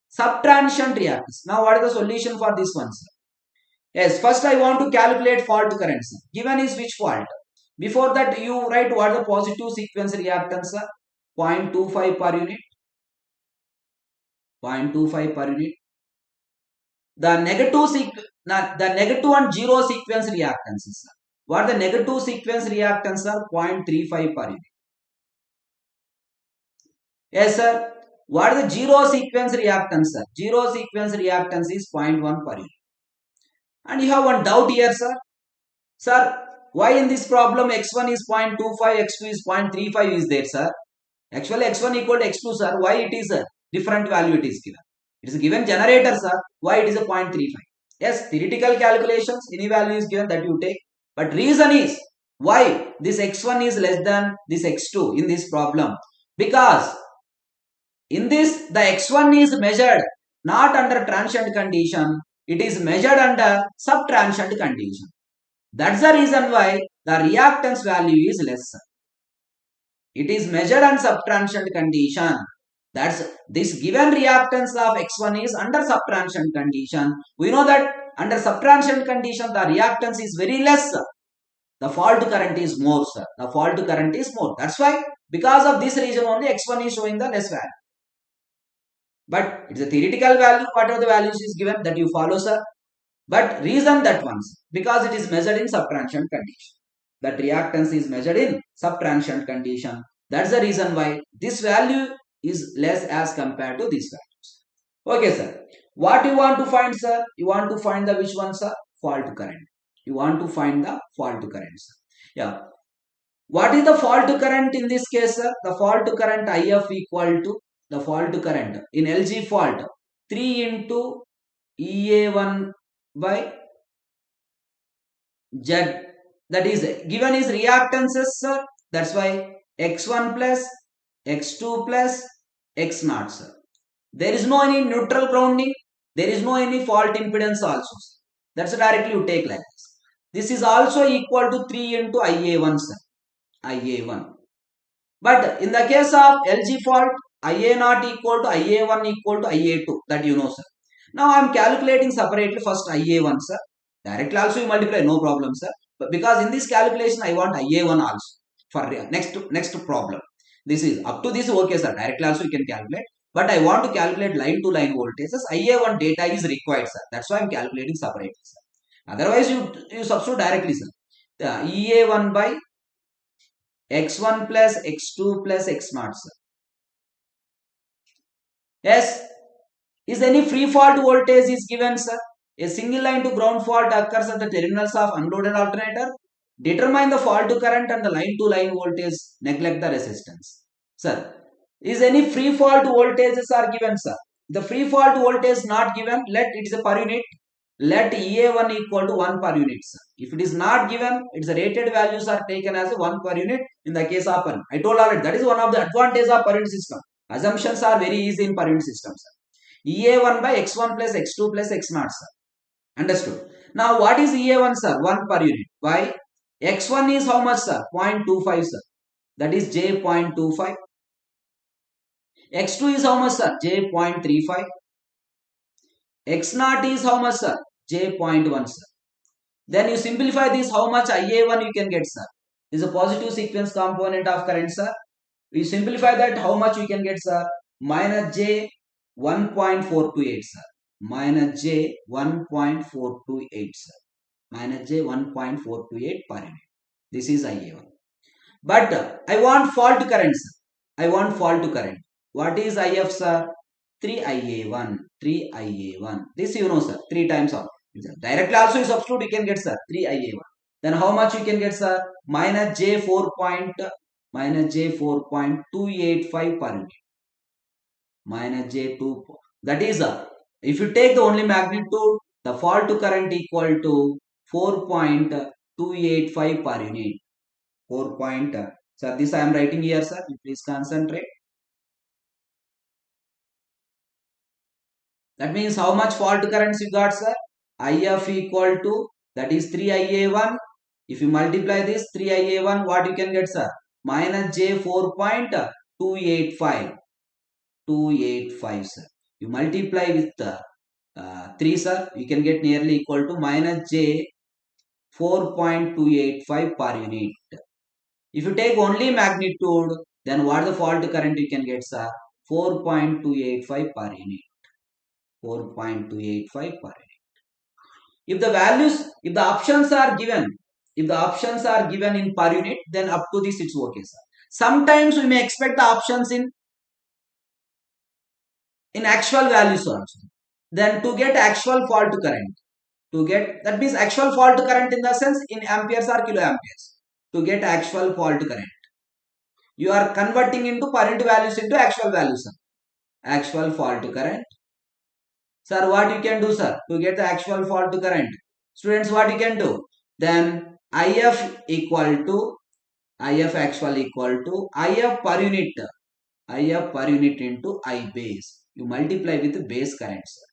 Subtransient reactance. Now what is the solution for this one, sir? Yes, first I want to calculate fault currents. Given is which fault? Before that you write what the positive sequence reactance are. 0.25 per unit. 0.25 per unit. The negative and zero sequence reactances. What the negative sequence reactance are? 0.35 per unit. Yes, sir. What is the zero sequence reactance, sir? Zero sequence reactance is 0.1 per unit. And you have one doubt here, sir. Sir, why in this problem x1 is 0.25, x2 is 0.35 is there, sir? Actually, x1 equal to x2, sir. Why it is a different value it is given? It is given generator, sir. Why it is a 0.35? Yes, theoretical calculations, any value is given that you take. But reason is, why this x1 is less than this x2 in this problem? Because in this, the x1 is measured not under transient condition. It is measured under subtransient condition. That's the reason why the reactance value is less. It is measured on subtransient condition. That's this given reactance of X1 is under subtraction condition. We know that under subtraction condition the reactance is very less. The fault current is more, sir. The fault current is more. That's why because of this reason only X1 is showing the less value. But it's a theoretical value. Whatever the values is given that you follow, sir. But reason that once because it is measured in subtraction condition. That reactance is measured in subtraction condition. That's the reason why this value is less as compared to these values. Okay, sir. What you want to find, sir? You want to find the which one, sir? Fault current. You want to find the fault current, sir. Yeah. What is the fault current in this case, sir? The fault current IF equal to the fault current in LG fault 3 into EA1 by Z. That is given is reactances, sir. That's why X1 plus X2 plus X0, sir. There is no any neutral grounding. There is no any fault impedance also. That's directly you take like this. This is also equal to 3 into IA1, sir. IA1. But in the case of LG fault, IA0 equal to IA1 equal to IA2. That you know, sir. Now I am calculating separately first IA1, sir. Directly also you multiply, no problem, sir. But because in this calculation I want IA1 also for next problem. This is up to this okay, sir. Directly also you can calculate. But I want to calculate line to line voltages. IA1 data is required, sir. That's why I am calculating separately, sir. Otherwise you substitute directly, sir. The EA1 by X1 plus X2 plus X0, sir. Yes. Is any free fault voltage is given, sir? A single line to ground fault occurs at the terminals of unloaded alternator. Determine the fault current and the line to line voltage. Neglect the resistance. Sir, is any free fault voltages are given, sir? The free fault voltage not given, let it is a per unit. Let EA1 equal to 1 per unit, sir. If it is not given, its rated values are taken as 1 per unit in the case of per. I told already that is one of the advantages of per unit system. Assumptions are very easy in per unit system, sir. EA1 by X1 plus X2 plus X0, sir. Understood. Now what is EA1, sir? 1 per unit. Why? X1 is how much, sir? 0.25, sir. That is J0.25. X2 is how much, sir? J0.35. X0 is how much, sir? J0.1, sir. Then you simplify this, how much IA1 you can get, sir? This is a positive sequence component of current, sir. We simplify that, how much you can get, sir? Minus J 1.428, sir. Minus J 1.428, sir. Minus J 1.428 per unit. This is IA1. But I want fault current, sir. I want fault current. What is IF, sir? 3IA1. 3IA1. This you know, sir. 3 times of. Directly also you substitute, you can get, sir. 3IA1. Then how much you can get, sir? Minus J4.285 per unit. Minus J2. That is, if you take the only magnitude, the fault current equal to 4.285 per unit. 4. Sir, this I am writing here, sir. Please concentrate. That means how much fault currents you got, sir? IF equal to, that is 3IA1. If you multiply this 3IA1, what you can get, sir? Minus J4.285. 285, sir. You multiply with 3, sir. You can get nearly equal to minus J 4.285 per unit. If you take only magnitude, then what the fault current you can get, sir? 4.285 per unit. 4.285 per unit. If the values, if the options are given in per unit, then up to this it's okay, sir. Sometimes we may expect the options in actual values also. Then to get actual fault current, that means actual fault current in the sense in amperes or kiloamperes. To get actual fault current, you are converting into per unit values into actual values, sir. Actual fault current. Sir, what you can do, sir? To get the actual fault current, students, what you can do? Then IF actual equal to IF per unit into I base. You multiply with the base current, sir.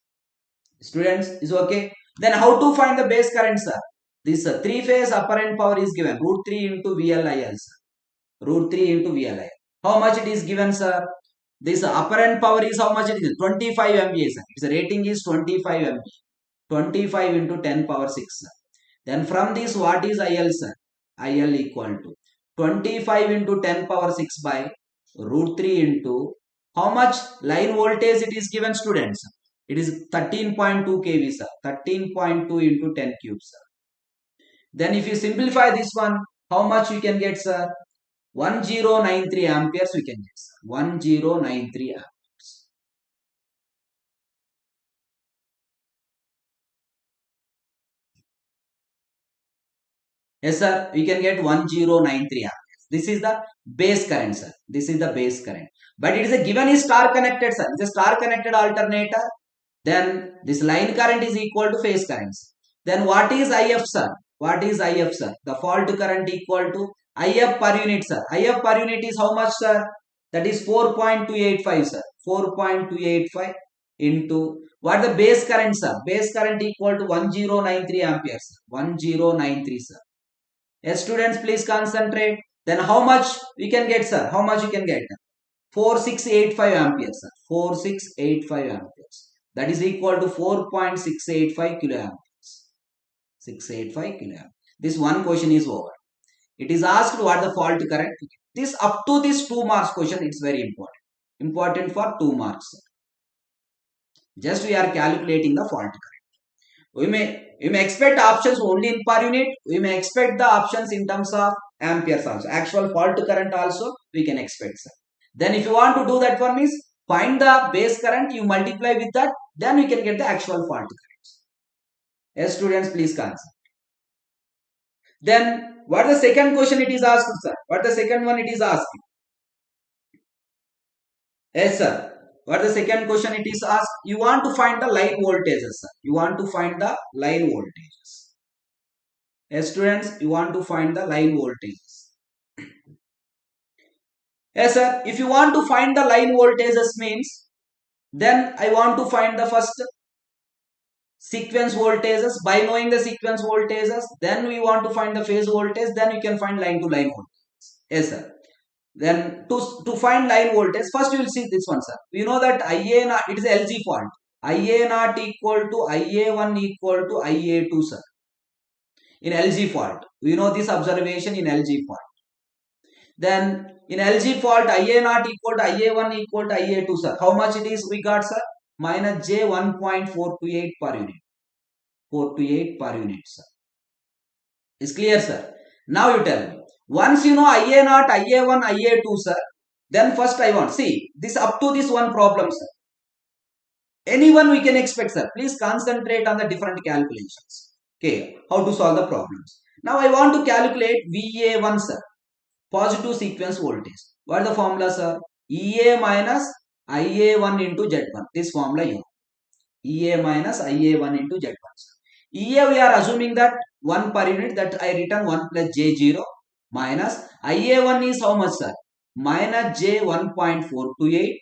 Students, is okay? Then how to find the base current, sir? This 3-phase apparent power is given √3 into VLIL, sir. √3 into VLIL. How much it is given, sir? This apparent power is how much it is? 25 MVA. Its rating is 25 MVA. 25 into 10 power 6. Then from this, what is IL, sir? IL equal to 25 into 10 power 6 by root 3 into how much line voltage it is given, students? It is 13.2 kV, sir. 13.2 into 10 cube, sir. Then if you simplify this one, how much you can get, sir? 1093 amperes we can get, sir. 1093 amperes. Yes, sir. We can get 1093 amperes. This is the base current, sir. This is the base current. But it is a given is star connected, sir. It's a star connected alternator. Then this line current is equal to phase currents. Then what is IF, sir? What is IF, sir? The fault current equal to IF per unit, sir. IF per unit is how much, sir? That is 4.285, sir. 4.285 into what the base current, sir? Base current equal to 1093 amperes. 1093, sir. Yes, students, please concentrate. Then how much we can get, sir? How much you can get? 4685 amperes, sir. 4685 amperes. That is equal to 4.685 kiloamperes. 685 kiloamperes. This one question is over. It is asked what the fault current. This up to this 2 marks question, it's very important. Important for 2 marks. Just we are calculating the fault current. We may expect options only in per unit. We may expect the options in terms of amperes also. Actual fault current also we can expect, sir. Then if you want to do that one is find the base current, you multiply with that, then we can get the actual fault current. Yes, students, please concentrate. Then what the second question it is asked, sir? What the second one it is asking? Yes, sir. What the second question it is asked? You want to find the line voltages, sir. You want to find the line voltages. Yes, students, you want to find the line voltages. Yes, sir. If you want to find the line voltages means, then I want to find the first sequence voltages. By knowing the sequence voltages, then we want to find the phase voltage, then we can find line to line voltage. Yes, sir. Then to find line voltage, first you will see this one, sir. You know that IA naught, it is LG fault. IA naught equal to IA1 equal to IA2, sir. In LG fault. We know this observation in LG fault. Then in LG fault, IA naught equal to IA1 equal to IA2, sir. How much it is we got, sir? Minus J 1.428 per unit. 428 per unit, sir. Is clear, sir? Now you tell me. Once you know IA naught, IA1, IA2, sir, then first I want, see, this up to this one problem, sir. Anyone we can expect, sir. Please concentrate on the different calculations. Okay, how to solve the problems. Now I want to calculate VA1, sir. Positive sequence voltage. What is the formula, sir? EA minus IA1 into Z1. This formula you know. EA minus IA1 into Z1, sir. EA we are assuming that 1 per unit, that I written 1 plus J0 minus IA1 is how much, sir? Minus J 1.428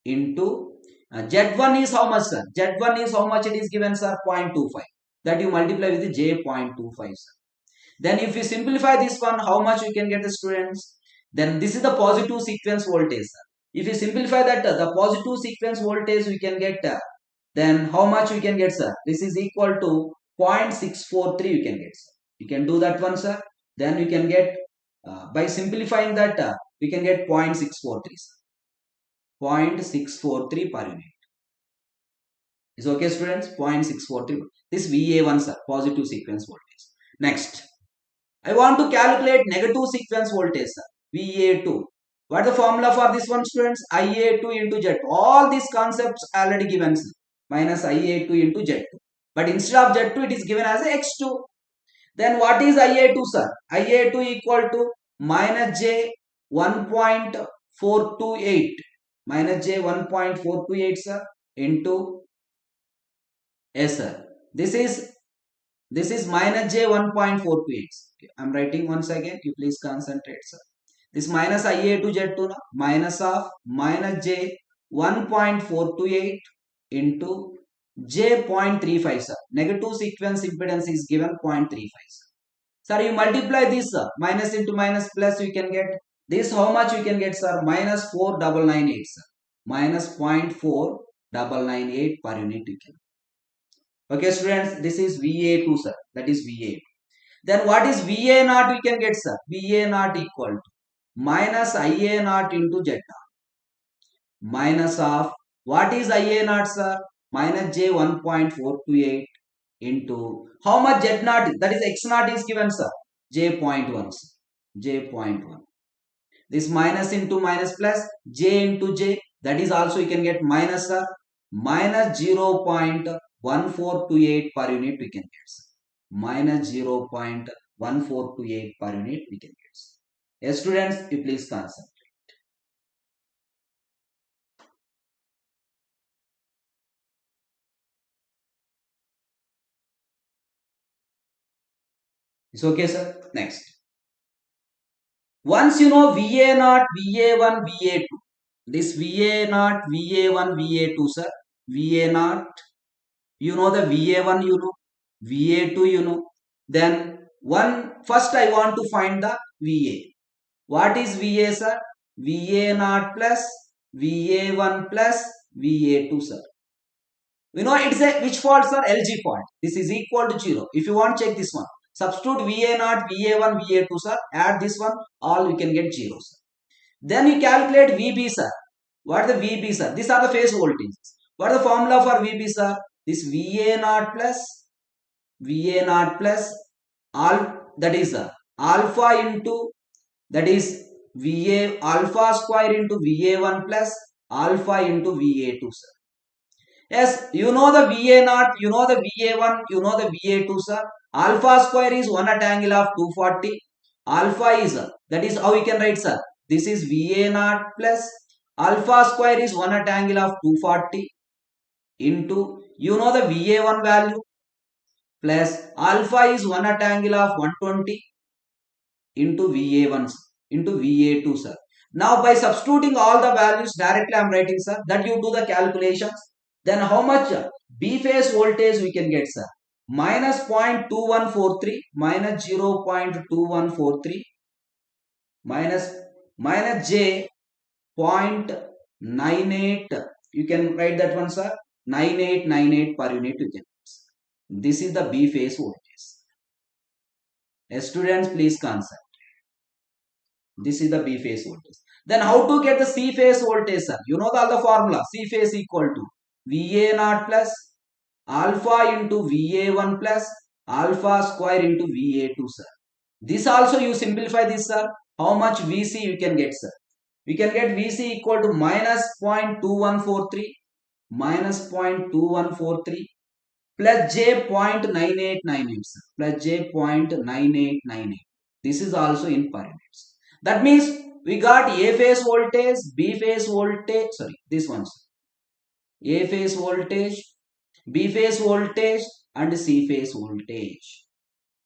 into Z1 is how much, sir? Z1 is how much it is given, sir? 0.25. That you multiply with the J 0.25, sir. Then if you simplify this one, how much you can get, the students? Then this is the positive sequence voltage, sir. If you simplify that, the positive sequence voltage we can get, then how much we can get, sir? This is equal to 0.643 we can get, sir. You can do that one, sir. Then we can get, by simplifying that, we can get 0.643, sir. 0.643 per unit. Is okay, students? 0.643. This VA1, sir, positive sequence voltage. Next, I want to calculate negative sequence voltage, sir. VA2. What is the formula for this one, students? IA2 into Z2. All these concepts already given, sir. Minus IA2 into Z2. But instead of Z2, it is given as a X2. Then what is IA2, sir? IA2 equal to minus J 1.428. Minus J 1.428, sir, into, yes, sir. This is minus J 1.428. Okay, I am writing once again. You please concentrate, sir. This minus IA2 Z2 now, minus of minus J 1.428 into J 0.35, sir. Negative sequence impedance is given 0.35, sir. Sir, you multiply this, sir. Minus into minus plus, you can get This how much you can get, sir? Minus 4998, sir. Minus 0.4998 per unit you can. Okay, students, this is VA2, sir. That is VA2. Then what is VA naught we can get, sir? VA naught equal to minus IA naught into Z naught. Minus of, what is IA naught, sir? Minus J 1.428 into, how much Z naught? That is X naught is given, sir. J 0.1, sir. J 0.1. This minus into minus plus, J into J. That is also you can get minus, sir. Minus 0.1428 per unit we can get, sir. Minus 0.1428 per unit we can get. Yes, students, you please concentrate. It's okay, sir. Next. Once you know VA naught, VA1, VA2. This VA naught, VA1, VA2, sir. VA naught. You know the VA1, you know. VA2, you know. Then first I want to find the VA. What is VA, sir? VA naught plus VA1 plus VA2, sir. You know it's a which fault, sir? LG fault. This is equal to 0. If you want, check this one. Substitute VA naught, VA1, VA2, sir. Add this one. All we can get 0, sir. Then you calculate VB, sir. What is the VB, sir? These are the phase voltages. What is the formula for VB, sir? This VA naught plus all, that is alpha into, that is VA alpha square into VA1 plus alpha into VA2, sir. Yes, you know the VA naught, you know the VA1, you know the VA2, sir. Alpha square is 1 at angle of 240. Alpha is, that is how we can write, sir. This is VA naught plus alpha square is 1 at angle of 240 into, you know the VA1 value, plus alpha is 1 at angle of 120 into VA1 into VA2, sir. Now by substituting all the values directly I am writing, sir, that you do the calculations. Then how much B phase voltage we can get, sir? Minus 0.2143 minus 0.2143 minus J 0.98. You can write that one, sir. 9898 per unit you can. This is the B phase voltage. Students, please concentrate. This is the B phase voltage. Then how to get the C phase voltage, sir? You know the formula. C phase equal to VA naught plus alpha into VA1 plus alpha square into VA2, sir. This also you simplify this, sir. How much VC you can get, sir? We can get VC equal to minus 0.2143 minus 0.2143 plus J 0.9898, sir. Plus J 0.9898. This is also in per units. That means we got A phase voltage, B phase voltage, sorry, this one, sir. A phase voltage, B phase voltage and C phase voltage.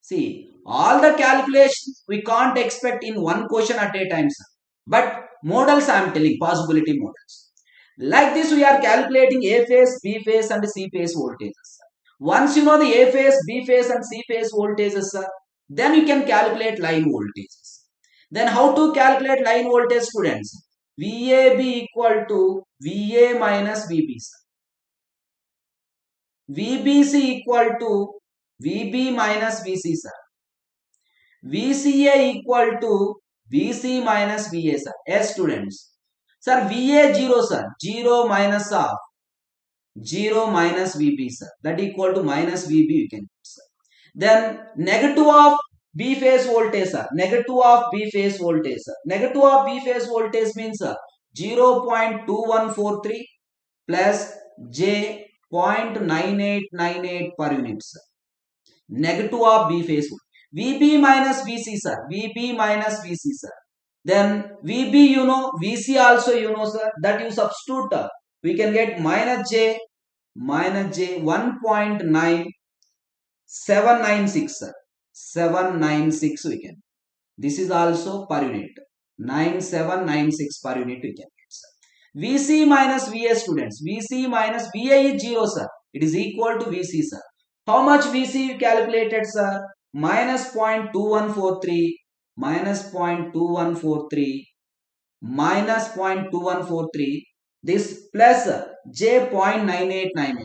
See, all the calculations we can't expect in one question at a time, sir. But models I am telling, possibility models. Like this we are calculating A phase, B phase and C phase voltages. Once you know the A phase, B phase and C phase voltages, sir, then you can calculate line voltages. Then how to calculate line voltage, students? VAB equal to VA minus VB, sir. VBC equal to VB minus VC, sir. VCA equal to VC minus VA, sir. Yes, students. Sir, VA 0, sir. 0 minus of 0 minus VB, sir. That equal to minus VB you can get, sir. Then negative of B phase voltage, sir. Negative of B phase voltage, sir. Negative of B phase voltage means, sir, 0.2143 plus J 0.9898 per unit, sir. Negative of B phase voltage. VB minus VC, sir. VB minus VC, sir. Then VB you know, VC also you know, sir. That you substitute, we can get minus J 1.9796, sir. 796 we can. This is also per unit. 9796 per unit we can get, sir. VC minus VA, students. VC minus VA is 0, sir. It is equal to VC, sir. How much VC you calculated, sir? Minus 0.2143 minus 0.2143 minus 0.2143, this plus j.9898,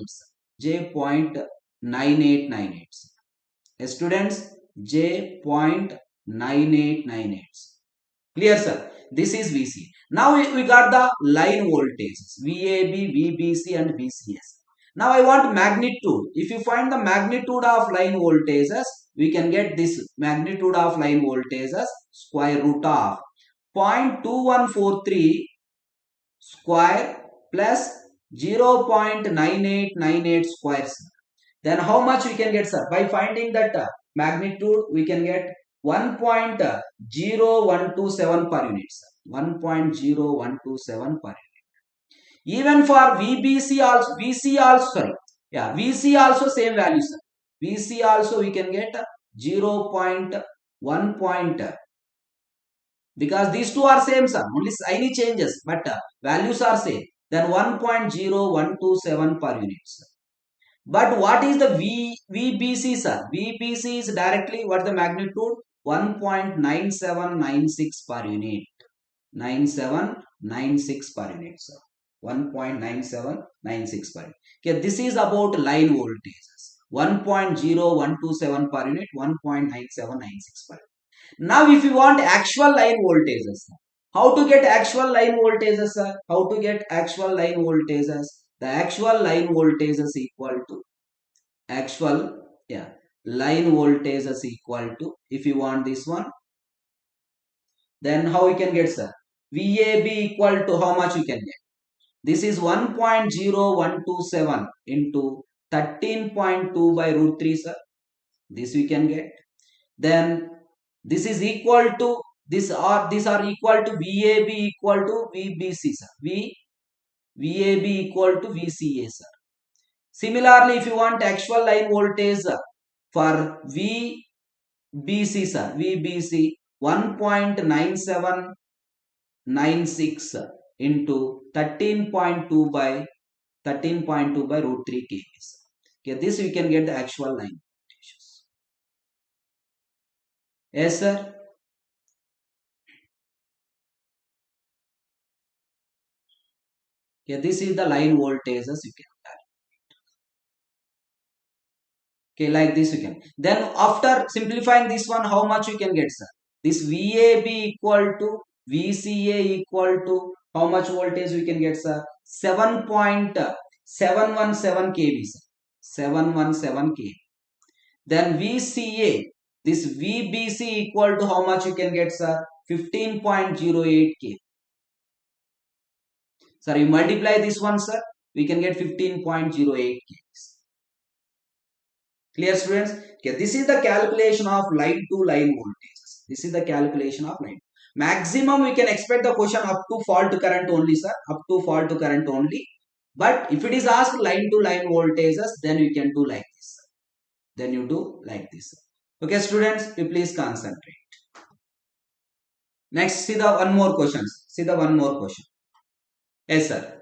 j.9898. Students, j.9898. Clear, sir? This is VC. Now we got the line voltages VAB, VBC and VCS. Now I want magnitude. If you find the magnitude of line voltages, we can get this magnitude of line voltages square root of 0.2143 square plus 0.9898 squares. Then how much we can get, sir? By finding that magnitude, we can get 1.0127 per unit, sir. 1.0127 per unit. Even for VBC also, VC also, sorry. Yeah, VC also same value, sir. VC also we can get 0.1 point, because these two are same, sir. Only tiny changes, but values are same. Then 1.0127 per unit, sir. But what is the VBC, sir? VBC is directly what the magnitude? 1.9796 per unit. 9796 per unit, sir. 1.9796 per unit. Okay, this is about line voltages. 1.0127 per unit, 1.9796 per unit. Now, if you want actual line voltages, how to get actual line voltages, sir? How to get actual line voltages? The actual line voltage is equal to line voltage is equal to, if you want this one, then how we can get, sir? VAB equal to how much we can get? This is 1.0127 into 13.2 by root 3, sir. This we can get. Then this is equal to, these are equal to VAB equal to VBC, sir. VAB equal to VCA, sir. Similarly, if you want actual line voltage for VBC, sir, VBC 1.9796 into 13.2 by root 3 kV. Okay, this we can get the actual line voltages. Yes, sir. Okay, this is the line voltages you can. Okay, like this you can. Then after simplifying this one, how much you can get, sir? This VAB equal to VCA equal to how much voltage we can get, sir? 7.717 kV, sir. 717 kV. Then VCA, this VBC equal to how much you can get, sir? 15.08 kV. Sir, you multiply this one, sir, we can get 15.08 kV. Clear, students? Okay, this is the calculation of line to line voltages. This is the calculation of line. Maximum we can expect the question up to fault current only, sir. Up to fault current only. But if it is asked line to line voltages, then you can do like this. Then you do like this. Okay, students, you please concentrate. Next, see the one more question. See the one more question. Yes, sir.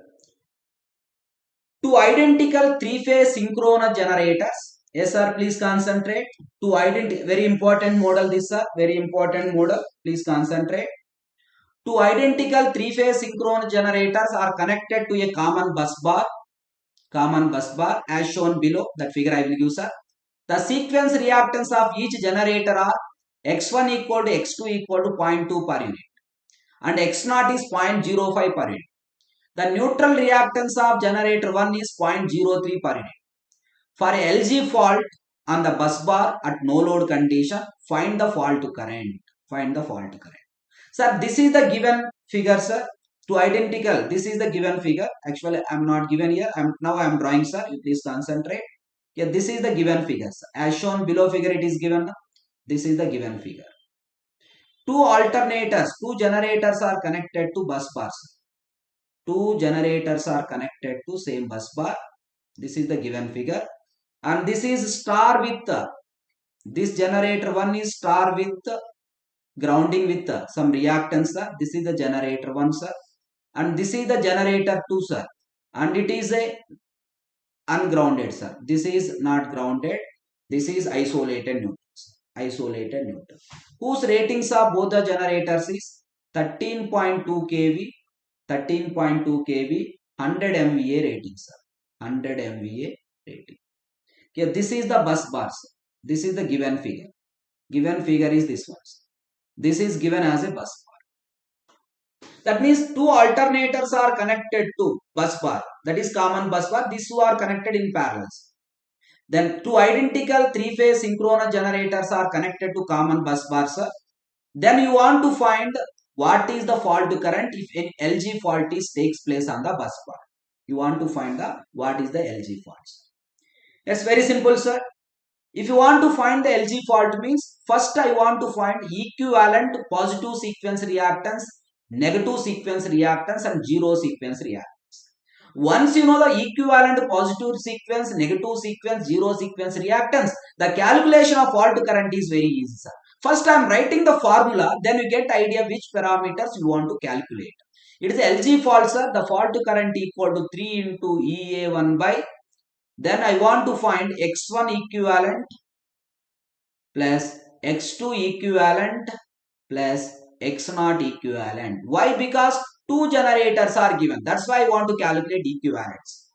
Two identical three-phase synchronous generators. Yes, sir, please concentrate. To identify, very important model this, sir. Very important model. Please concentrate. Two identical three-phase synchronous generators are connected to a common bus bar. Common bus bar as shown below. That figure I will use, sir. The sequence reactance of each generator are X1 equal to X2 equal to 0.2 per unit. And X0 is 0.05 per unit. The neutral reactance of generator 1 is 0.03 per unit. For LG fault on the bus bar at no load condition, find the fault current. Find the fault current. Sir, this is the given figure, sir. Two identical. This is the given figure. Actually, I am not given here. Now I am drawing, sir. You please concentrate. Yeah, this is the given figure, sir. As shown below figure, it is given. This is the given figure. Two alternators, two generators are connected to bus bars. Two generators are connected to same bus bar. This is the given figure. And this is star with, this generator 1 is star with grounding with some reactance, sir. This is the generator 1, sir. And this is the generator 2, sir. And it is a ungrounded, sir. This is not grounded. This is isolated neutral. Isolated neutral. Whose ratings of both the generators is 13.2 kV, 13.2 kV, 100 MVA rating, sir. 100 MVA rating. Okay, this is the bus bars. This is the given figure. Given figure is this one. This is given as a bus bar. That means two alternators are connected to bus bar. That is common bus bar. These two are connected in parallel. Then two identical three-phase synchronous generators are connected to common bus bars. Then you want to find what is the fault current if any LG fault takes place on the bus bar. You want to find what is the LG fault. It's very simple, sir. If you want to find the LG fault means first I want to find equivalent positive sequence reactance, negative sequence reactance and zero sequence reactance. Once you know the equivalent positive sequence, negative sequence, zero sequence reactance, the calculation of fault current is very easy, sir. First I am writing the formula, then you get idea which parameters you want to calculate. It is LG fault, sir. The fault current equal to 3 into EA1 by, then I want to find X1 equivalent plus X2 equivalent plus X0 equivalent. Why? Because two generators are given. That's why I want to calculate equivalents.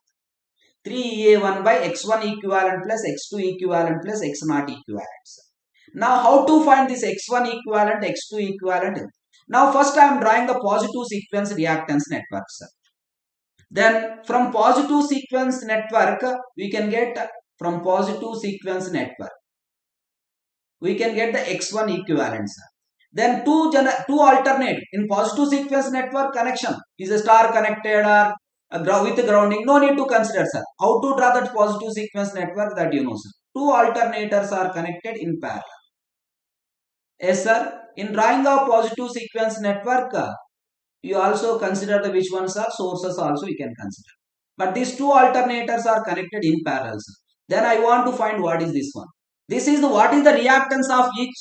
3EA1 by X1 equivalent plus X2 equivalent plus X0 equivalents. Now how to find this X1 equivalent, X2 equivalent? Now first I am drawing the positive sequence reactance network, sir. Then from positive sequence network we can get from positive sequence network we can get the X1 equivalent, sir. Then two alternate in positive sequence network connection is a star connected or with grounding. No need to consider, sir. How to draw that positive sequence network, that you know, sir. Two alternators are connected in parallel. Yes, sir. In drawing the positive sequence network, you also consider the which ones are sources also you can consider. But these two alternators are connected in parallel, sir. Then I want to find what is this one. This is what is the reactance of each.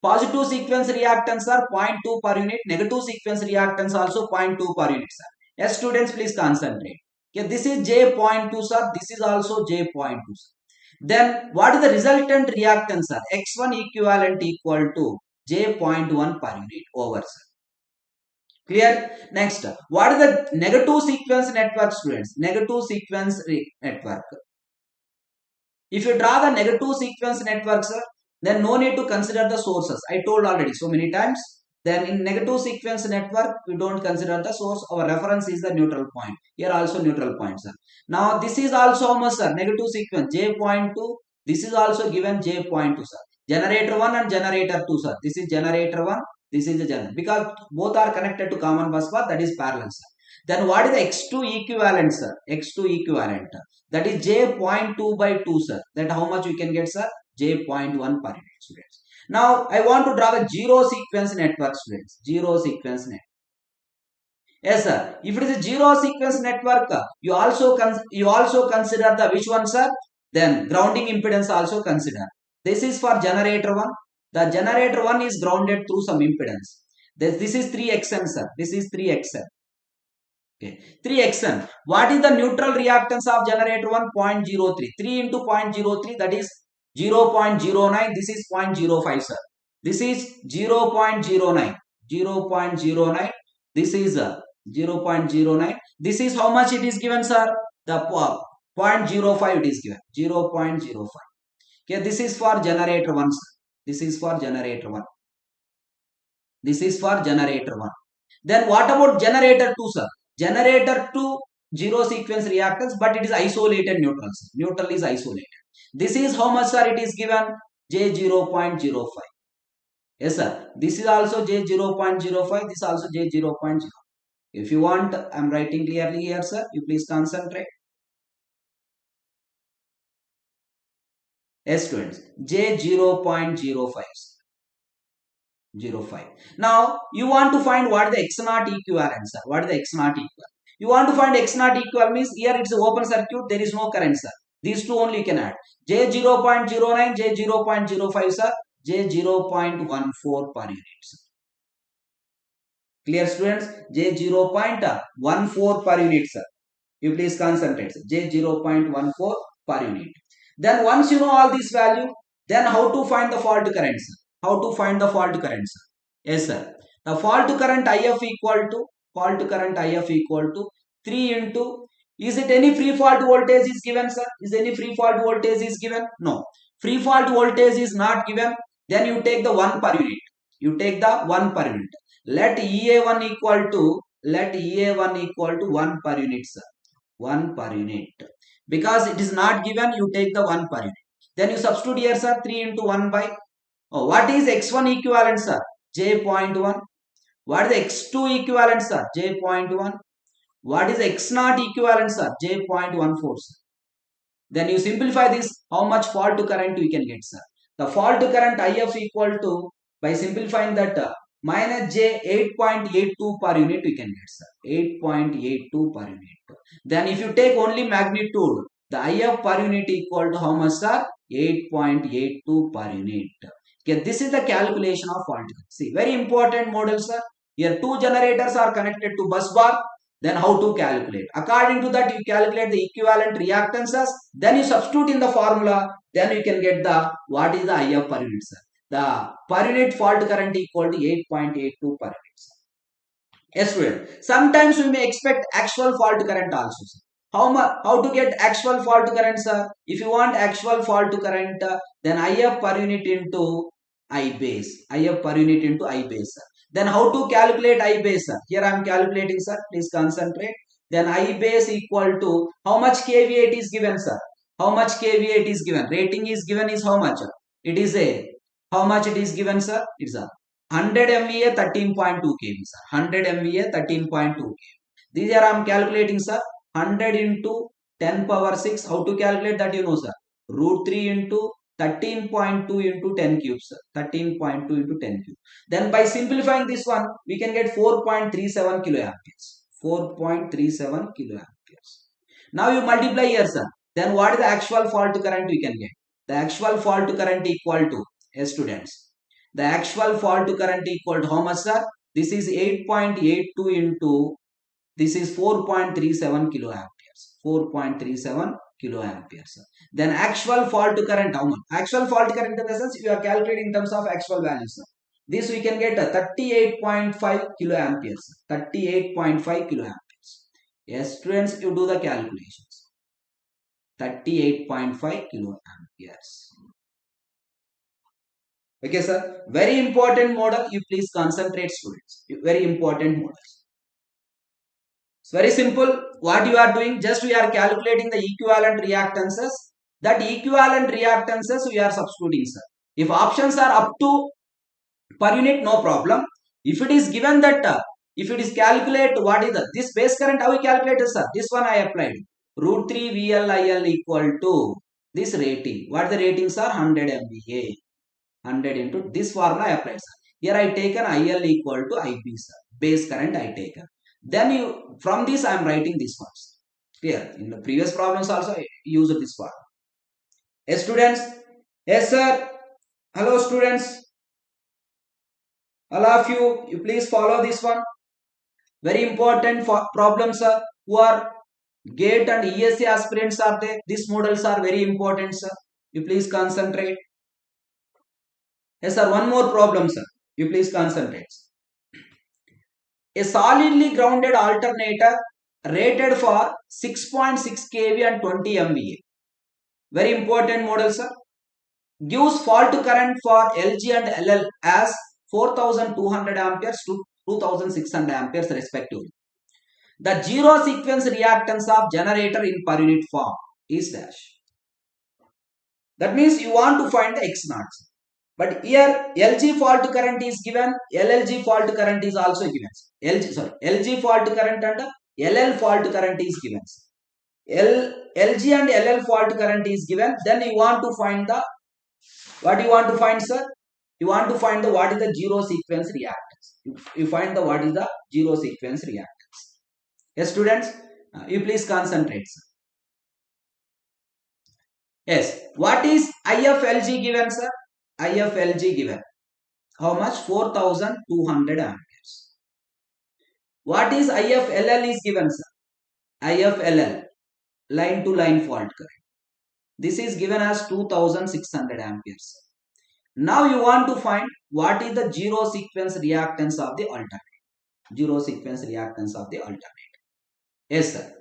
Positive sequence reactance are 0.2 per unit. Negative sequence reactance also 0.2 per unit, sir. Yes, students, please concentrate. Okay, this is J.2, sir. This is also J.2, sir. Then what is the resultant reactance, sir? X1 equivalent equal to J.1 per unit over, sir. Clear? Next, what is the negative sequence network, students? Negative sequence network. If you draw the negative sequence network, sir, then no need to consider the sources. I told already so many times. Then in negative sequence network, we don't consider the source. Our reference is the neutral point. Here also neutral point, sir. Now this is also how much, sir? Negative sequence J.2. This is also given J.2, sir. Generator 1 and generator 2, sir. This is generator 1. This is the generator. Because both are connected to common bus bar, that is parallel, sir. Then what is the X2 equivalent, sir? X2 equivalent. That is J.2 by 2, sir. That how much we can get, sir? J.1 per unit, students. Now I want to draw the zero sequence network, students. Zero sequence network. Yes, sir. If it is a zero sequence network, you also consider the which one, sir? Then grounding impedance also consider. This is for generator 1. The generator 1 is grounded through some impedance. This is 3xn, sir. This is 3xn. Okay, 3xn. What is the neutral reactance of generator 1? 0.03. 3 into 0.03, that is 0.09. This is 0.05, sir. This is 0.09. 0.09. This is 0.09. This is how much it is given, sir? The 0.05 it is given. 0.05. Okay, this is for generator 1, sir. This is for generator 1. This is for generator 1. Then what about generator 2, sir? Generator 2 zero sequence reactance, but it is isolated neutral, sir. Neutral is isolated. This is how much, sir? It is given J0.05. Yes, sir. This is also J0.05. This also J0.05. If you want, I am writing clearly here, sir. You please concentrate. Yes, students. J0.05. 05. Now you want to find what the X0 equivalent, sir. What is the X0 equivalent? You want to find X0 equivalent means here it's an open circuit. There is no current, sir. These two only you can add. J0.09, J0.05, sir. J0.14 per unit. Clear, students? J0.14 per unit, sir. You please concentrate, sir. J0.14 per unit. Then once you know all this value, Then how to find the fault current, sir? How to find the fault current, sir? Yes, sir. The fault current IF equal to 3 into, is it any free fault voltage is given, sir? Is any free fault voltage is given? No. Free fault voltage is not given. Then you take the 1 per unit. You take the 1 per unit. Let EA1 equal to 1 per unit, sir. 1 per unit. Because it is not given, you take the 1 per unit. Then you substitute here, sir. 3 into 1 by, what is x1 equivalent, sir? J.1. What is x2 equivalent, sir? J.1. What is x0 equivalent, sir? J.14, sir. Then you simplify this, how much fault current we can get, sir? The fault current IF equal to, by simplifying that, minus J 8.82 per unit we can get, sir. 8.82 per unit. Then if you take only magnitude, the IF per unit equal to how much, sir? 8.82 per unit. Okay, this is the calculation of fault. See, very important model, sir. Here two generators are connected to bus bar. Then how to calculate? According to that, you calculate the equivalent reactances. Then you substitute in the formula. Then you can get the, what is the IF per unit, sir? The per unit fault current equal to 8.82 per unit, sir. Yes, student. Sometimes we may expect actual fault current also, sir. How to get actual fault current, sir? If you want actual fault current, then IF per unit into I base. IF per unit into I base, sir. Then how to calculate I base, sir? Here I am calculating, sir. Please concentrate. Then I base equal to, how much kVA it is given, sir? How much kVA it is given? Rating is given is how much? It is a, how much it is given, sir? It's a 100 MVA 13.2 kV, sir. 100 MVA 13.2 kV. These are I am calculating, sir. 100 into 10 power 6. How to calculate that, you know, sir? Root 3 into 13.2 into 10 cubes, sir. 13.2 into 10 cubes. Then by simplifying this one, we can get 4.37 kiloamperes. 4.37 kiloamperes. Now you multiply here, sir. Then what is the actual fault current we can get? The actual fault current equal to, students. The actual fault current equal to how much, sir? This is 8.82 into, this is 4.37 kiloamperes. 4.37 kiloamperes. Then actual fault current, how much? Actual fault current in the sense you are calculating in terms of actual values. This we can get a 38.5 kiloamperes. 38.5 kiloamperes. Yes, students, you do the calculations. 38.5 kiloamperes. Okay, sir. Very important model. You please concentrate, students. Very important models. It's very simple. What you are doing, just we are calculating the equivalent reactances. That equivalent reactances we are substituting, sir. If options are up to per unit, no problem. If it is given that, if it is calculate, what is the, this base current, how we calculate it, sir? This one I applied. Root 3 VLIL equal to this rating. What the ratings are? 100 MVA. 100 into this formula I applied, sir. Here I taken IL equal to IP, sir. Base current I taken. Then you, from this I am writing this ones. Clear? In the previous problems also I used this formula. Yes, students? Yes, sir. Hello, students. All of you, you please follow this one. Very important for problems, sir. Who are GATE and ESE aspirants are there. These models are very important, sir. You please concentrate. Yes, sir. One more problem, sir. You please concentrate. A solidly grounded alternator rated for 6.6 kV and 20 MVA. Very important model, sir. Gives fault current for LG and LL as 4200 amperes to 2600 amperes respectively. The zero sequence reactance of generator in per unit form is dash. That means you want to find the X0. But here LG fault current is given, LLG fault current is also given. LG fault current and LL fault current is given. LG and LL fault current is given. Then you want to find the, what you want to find, sir? You want to find the, what is the zero sequence reactance. You find the, what is the zero sequence reactance. Yes, students, you please concentrate, sir. Yes, what is IFLG given, sir? IFLG given. How much? 4200 amperes. What is IFLL is given, sir? IFLL, line to line fault current. This is given as 2600 amperes. Now you want to find what is the zero sequence reactance of the alternator. Zero sequence reactance of the alternator. Yes, sir.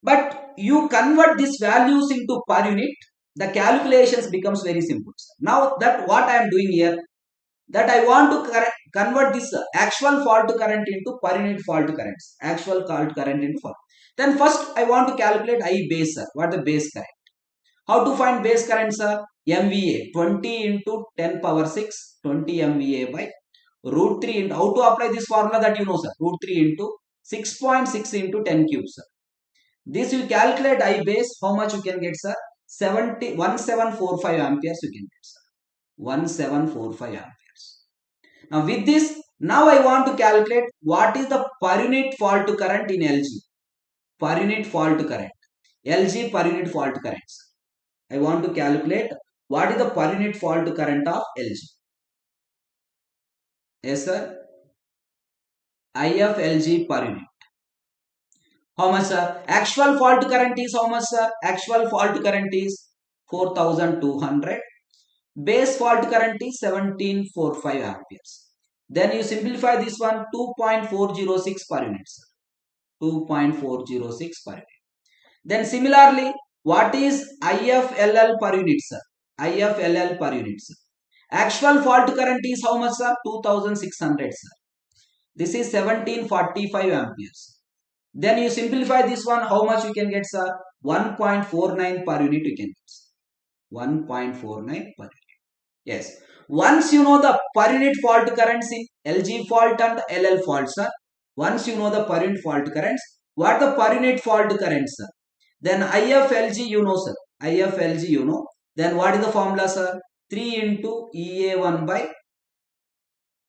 But you convert these values into per unit, the calculations becomes very simple. Now that what I am doing here, that I want to convert this actual fault current into per unit fault currents. Actual fault current into fault. Then first I want to calculate I base, sir. What is the base current? How to find base current, sir? MVA, 20 into 10 power 6, 20 MVA by root 3 into, how to apply this formula that you know, sir? Root 3 into 6.6 into 10 cube, sir. This you calculate I base, how much you can get, sir? 1745 amperes you can get, sir. 1745 amperes. Now with this, now I want to calculate what is the per unit fault current in LG. Per unit fault current. LG per unit fault current, sir. I want to calculate what is the per unit fault current of LG. Yes, sir. IF LG per unit. How much, sir? Actual fault current is how much, sir? Actual fault current is 4200. Base fault current is 1745 amperes. Then you simplify this one, 2.406 per unit, sir. 2.406 per unit. Then similarly, what is IFLL per unit, sir? IFLL per unit, sir. Actual fault current is how much, sir? 2600, sir. This is 1745 amperes. Then you simplify this one, how much you can get, sir? 1.49 per unit you can get. 1.49 per unit. Yes. Once you know the per unit fault currents in LG fault and LL fault, sir. Once you know the per unit fault currents, what the per unit fault currents, sir? Then IFLG you know, sir. IFLG you know. Then what is the formula, sir? 3 into EA1 by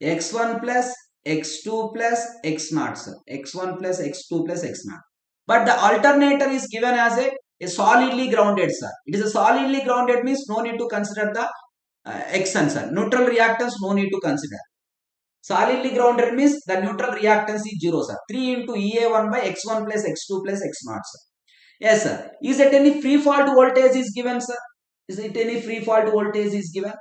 X1 plus X2 plus X0, sir. X1 plus X2 plus X0. But the alternator is given as a solidly grounded, sir. It is a solidly grounded means no need to consider the Xn, sir. Neutral reactance no need to consider. Solidly grounded means the neutral reactance is 0, sir. 3 into EA1 by X1 plus X2 plus X0, sir. Yes, sir. Is it any free fault voltage is given, sir? Is it any free fault voltage is given?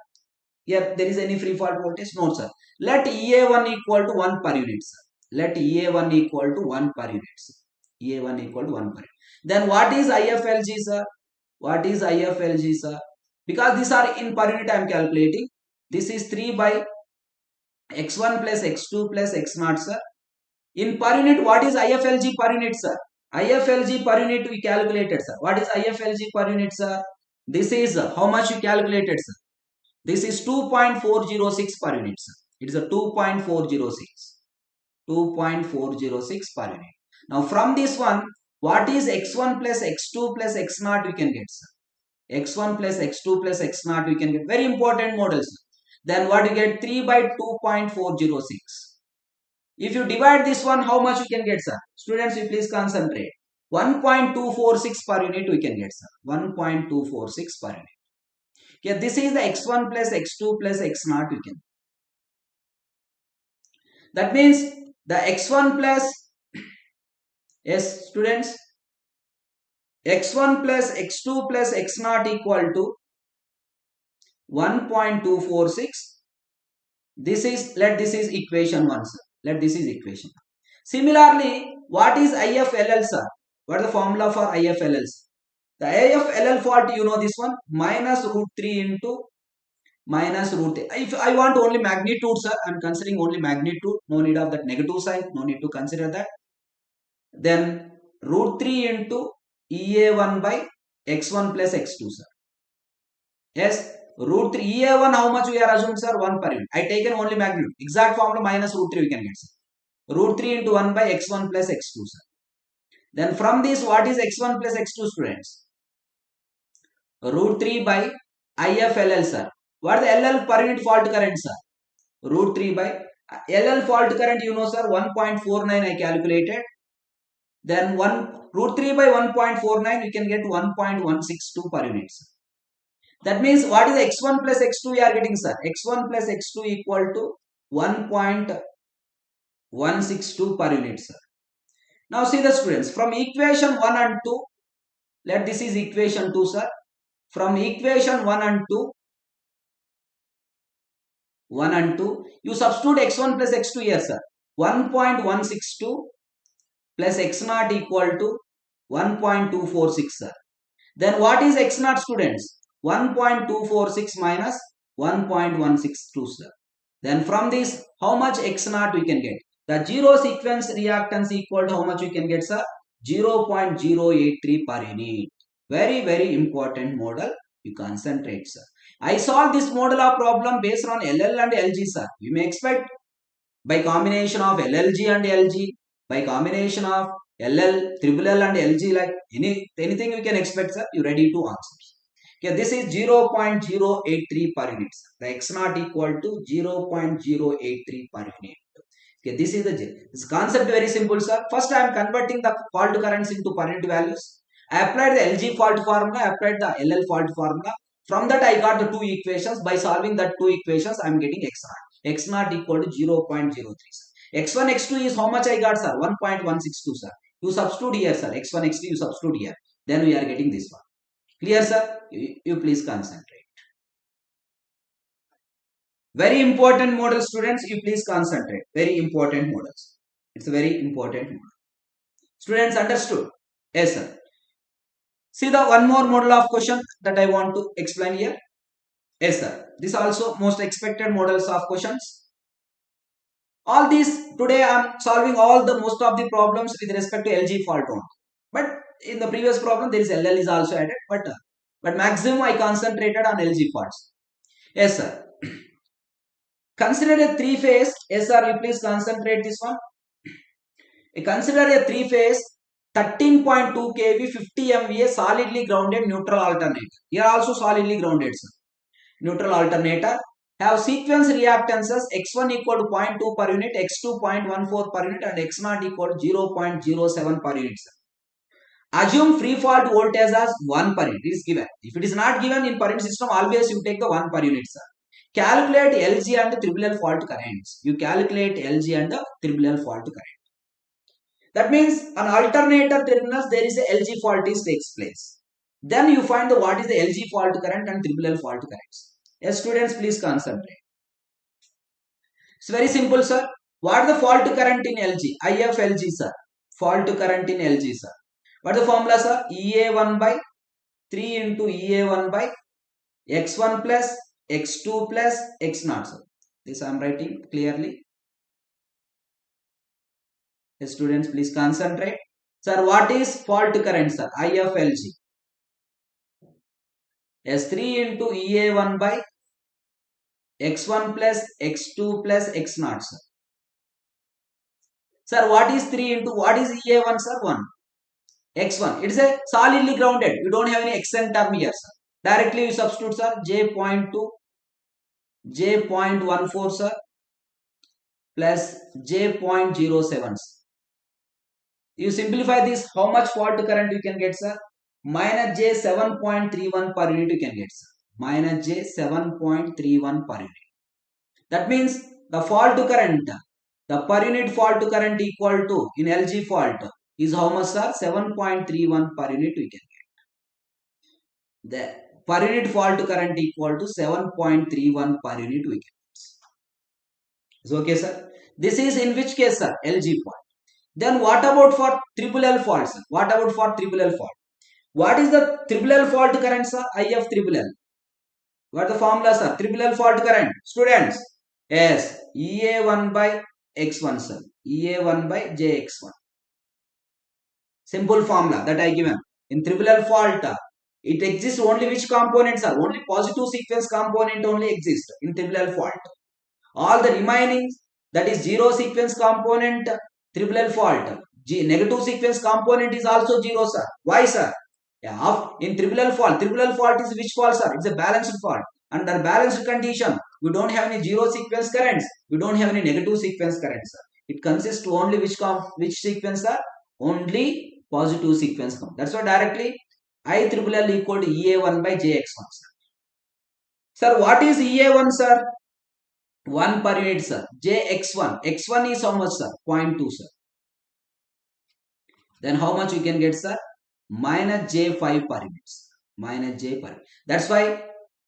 Here there is any free fault voltage? No, sir. Let EA1 equal to 1 per unit, sir. Let EA1 equal to 1 per unit, sir. EA1 equal to 1 per unit. Then what is IFLG, sir? What is IFLG, sir? Because these are in per unit I am calculating. This is 3 by X1 plus X2 plus X0, sir. In per unit, what is IFLG per unit, sir? IFLG per unit we calculated, sir. What is IFLG per unit, sir? This is how much you calculated, sir? This is 2.406 per unit, sir. It is a 2.406. 2.406 per unit. Now from this one, what is X1 plus X2 plus X0 we can get, sir? X1 plus X2 plus X0 we can get. Very important model, sir. Then what you get? 3 by 2.406. If you divide this one, how much you can get, sir? Students, you please concentrate. 1.246 per unit we can get, sir. 1.246 per unit. Okay, this is the X1 plus X2 plus X0 we can. That means the X1 plus, yes, students, X1 plus X2 plus X0 equal to 1.246. This is, let this is equation 1, sir. Let this is equation. Similarly, what is IFLL, sir? What is the formula for IFLL? The IFLL fault, you know this one, minus root 3 into minus root 3. If I want only magnitude, sir, I am considering only magnitude. No need of that negative sign. No need to consider that. Then root 3 into EA1 by X1 plus X2, sir. Yes. Root 3 EA1 how much we are assuming, sir? 1 per unit. I taken only magnitude. Exact formula minus root 3 we can get, sir. Root 3 into 1 by X1 plus X2, sir. Then from this, what is X1 plus X2, students? Root 3 by IFLL, sir. What is the LL per unit fault current, sir? Root 3 by LL fault current, you know, sir, 1.49 I calculated. Then root 3 by 1.49 we can get 1.162 per unit, sir. That means what is X1 plus X2 we are getting, sir? X1 plus X2 equal to 1.162 per unit, sir. Now see the students, from equation 1 and 2, Let this is equation 2, sir. From equation 1 and 2, you substitute x1 plus x2 here, sir. 1.162 plus x naught equal to 1.246, sir. Then what is x naught, students? 1.246 minus 1.162, sir. Then from this, how much x naught we can get? The zero sequence reactance equal to how much we can get, sir? 0.083 per unit. Very, very important model. You concentrate, sir. I solved this model of problem based on LL and LG, sir. You may expect by combination of LLG and LG, by combination of LL, triple L and LG, like anything you can expect, sir. You ready to answer. Okay, this is 0.083 per unit. The x naught equal to 0.083 per unit. Okay, this is this concept very simple, sir. First, I am converting the fault currents into per unit values. I applied the LG fault formula, I applied the LL fault formula. From that, I got the two equations. By solving that two equations, I am getting x naught. X naught equal to 0.03. X1, X2 is how much I got, sir? 1.162, sir. You substitute here, sir. X1, X2, you substitute here. Then we are getting this one. Clear, sir? You please concentrate. Very important model, students. You please concentrate. Very important models. It's a very important model. Students understood? Yes, sir. See the one more model of question that I want to explain here. Yes, sir. This also most expected models of questions. All these today I am solving most of the problems with respect to LG fault only. But in the previous problem there is LL is also added. But maximum I concentrated on LG faults. Yes, sir. Consider a three-phase. Yes, sir. You please concentrate this one. Consider a three-phase 13.2 kV 50 MVA solidly grounded neutral alternator. Here also solidly grounded, sir. Neutral alternator have sequence reactances x1 equal to 0.2 per unit, x2 0.14 per unit and x0 equal to 0.07 per unit, sir. Assume free fault voltage as 1 per unit. It is given. If it is not given in per unit system, always you take the 1 per unit, sir. Calculate LG and the triple L fault currents. You calculate LG and the triple L fault current. That means on alternator terminals there is a LG fault takes place. Then you find what is the LG fault current and triple L fault currents. Yes, students, please concentrate. It's very simple, sir. What is the fault current in LG? IF LG, sir. Fault current in LG, sir. What is the formula, sir? EA1 by 3 into EA1 by x1 plus x2 plus x0, sir. This I am writing clearly. Yes, students, please concentrate. Sir, what is fault current, sir? IF LG. S3 into EA1 by x1 plus x2 plus x0, sir. Sir, what is 3 into what is EA1, sir? 1. X1. It is a solidly grounded. You don't have any xn term here, sir. Directly you substitute, sir. J.2, J.14, sir. Plus J.07. You simplify this. How much fault current you can get, sir? Minus J 7.31 per unit you can get, sir. Minus J 7.31 per unit. That means the fault current, the per unit fault current equal to in LG fault is how much, sir? 7.31 per unit we can get. The per unit fault current equal to 7.31 per unit we can get. Is okay, sir? This is in which case, sir? LG fault. Then what about for triple L fault, sir? What about for triple L fault? What is the triple L fault current, sir? IF triple L. What is the formula, sir? Triple L fault current. Students. Yes. EA1 by x1, sir. EA1 by jx1. Simple formula that I given. In triple L fault, it exists only which components, sir? Only positive sequence component only exists in triple L fault. All the remaining, that is zero sequence component, triple L fault. Negative sequence component is also zero, sir. Why, sir? Yeah, in triple L fault is which fault, sir? It's a balanced fault. Under balanced condition, we don't have any zero sequence currents. We don't have any negative sequence currents, sir. It consists to only which sequence, sir? Only positive sequence. That's why directly I triple L equal to EA1 by JX1, sir. Sir, what is EA1, sir? 1 per unit, sir. JX1. X1 is how much, sir? 0.2, sir. Then how much you can get, sir? minus J5 per unit. Minus J per. That's why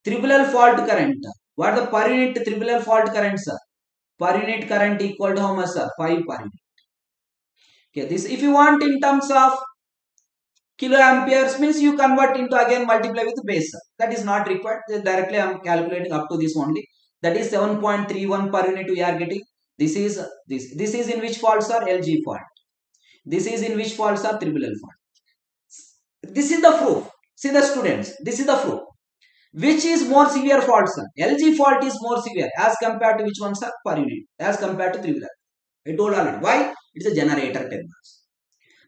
triple fault current. What the per unit triple fault current, sir? Per unit current equal to how much, sir? 5 per unit. Okay, this if you want in terms of kiloamperes means you convert into again multiply with base. That is not required. Directly I am calculating up to this only. That is 7.31 per unit we are getting. This is this. This is in which fault, sir? LG fault. This is in which fault, sir? Triple fault. This is the proof. See the students. This is the proof. Which is more severe fault, sir? LG fault is more severe as compared to which one, sir? Per unit. As compared to triple. I told already. Why? It's a generator terminals.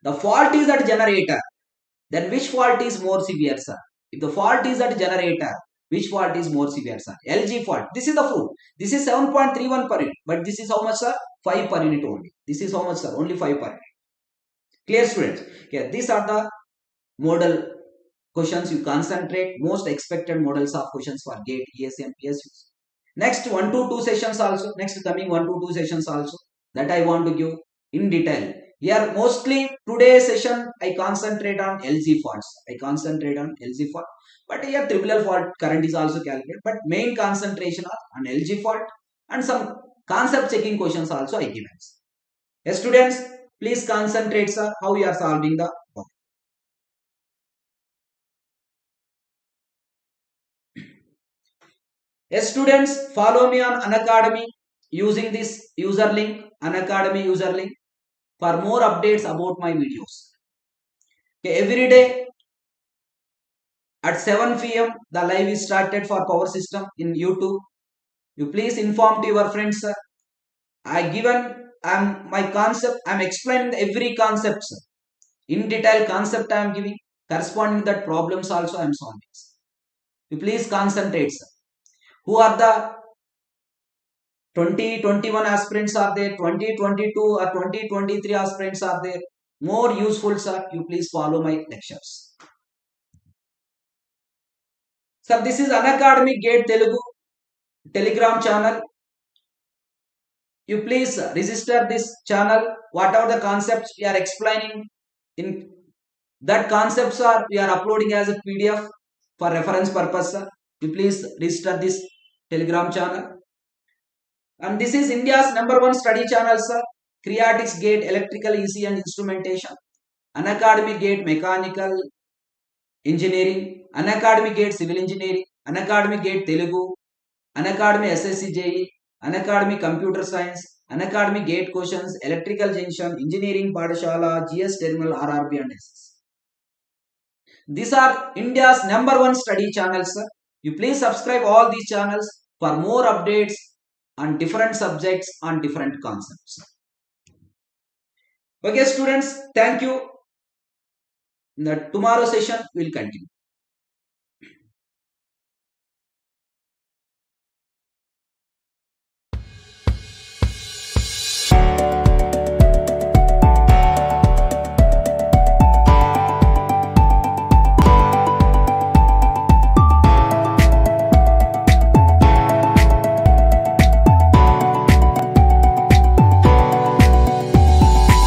The fault is at generator. Then which fault is more severe, sir? If the fault is at generator, which fault is more severe, sir? LG fault. This is the proof. This is 7.31 per unit. But this is how much, sir? 5 per unit only. This is how much, sir? Only 5 per unit. Clear, students? Okay, these are the model questions you concentrate. Most expected models of questions for GATE, ESE and PSUs. Next 1 to 2 sessions also. Next coming 1 to 2 sessions also. That I want to give in detail. Here mostly today's session I concentrate on LG faults. I concentrate on LG fault. But here triple fault current is also calculated. But main concentration on LG fault and some concept checking questions also I given. Yes, students, please concentrate, sir, how you are solving the problem. Yes, students, follow me on Unacademy using this user link, Unacademy user link, for more updates about my videos. Okay, every day at 7 p.m. the live is started for power system in YouTube. You please inform to your friends, sir. My concept, I am explaining every concept, sir. In detail concept I am giving, corresponding that problems also I am solving. You please concentrate, sir. Who are the 2021 aspirants are there, 2022 or 2023 aspirants are there? More useful, sir. You please follow my lectures. Sir, this is Unacademy GATE Telugu Telegram channel. You please register this channel. Whatever the concepts we are explaining in that concepts are we are uploading as a PDF for reference purpose, sir. You please register this Telegram channel. And this is India's #1 study channel, sir. Creatics GATE Electrical EC and Instrumentation, Unacademy GATE Mechanical Engineering, Unacademy GATE Civil Engineering, Unacademy GATE Telugu, Unacademy SSC JE, Unacademy Computer Science, Unacademy GATE Questions, Electrical Junction, Engineering Padashala, GS Terminal, RRB and SS. These are India's #1 study channels, sir. You please subscribe all these channels for more updates on different subjects, on different concepts. Okay, students, thank you. In the tomorrow session, we will continue.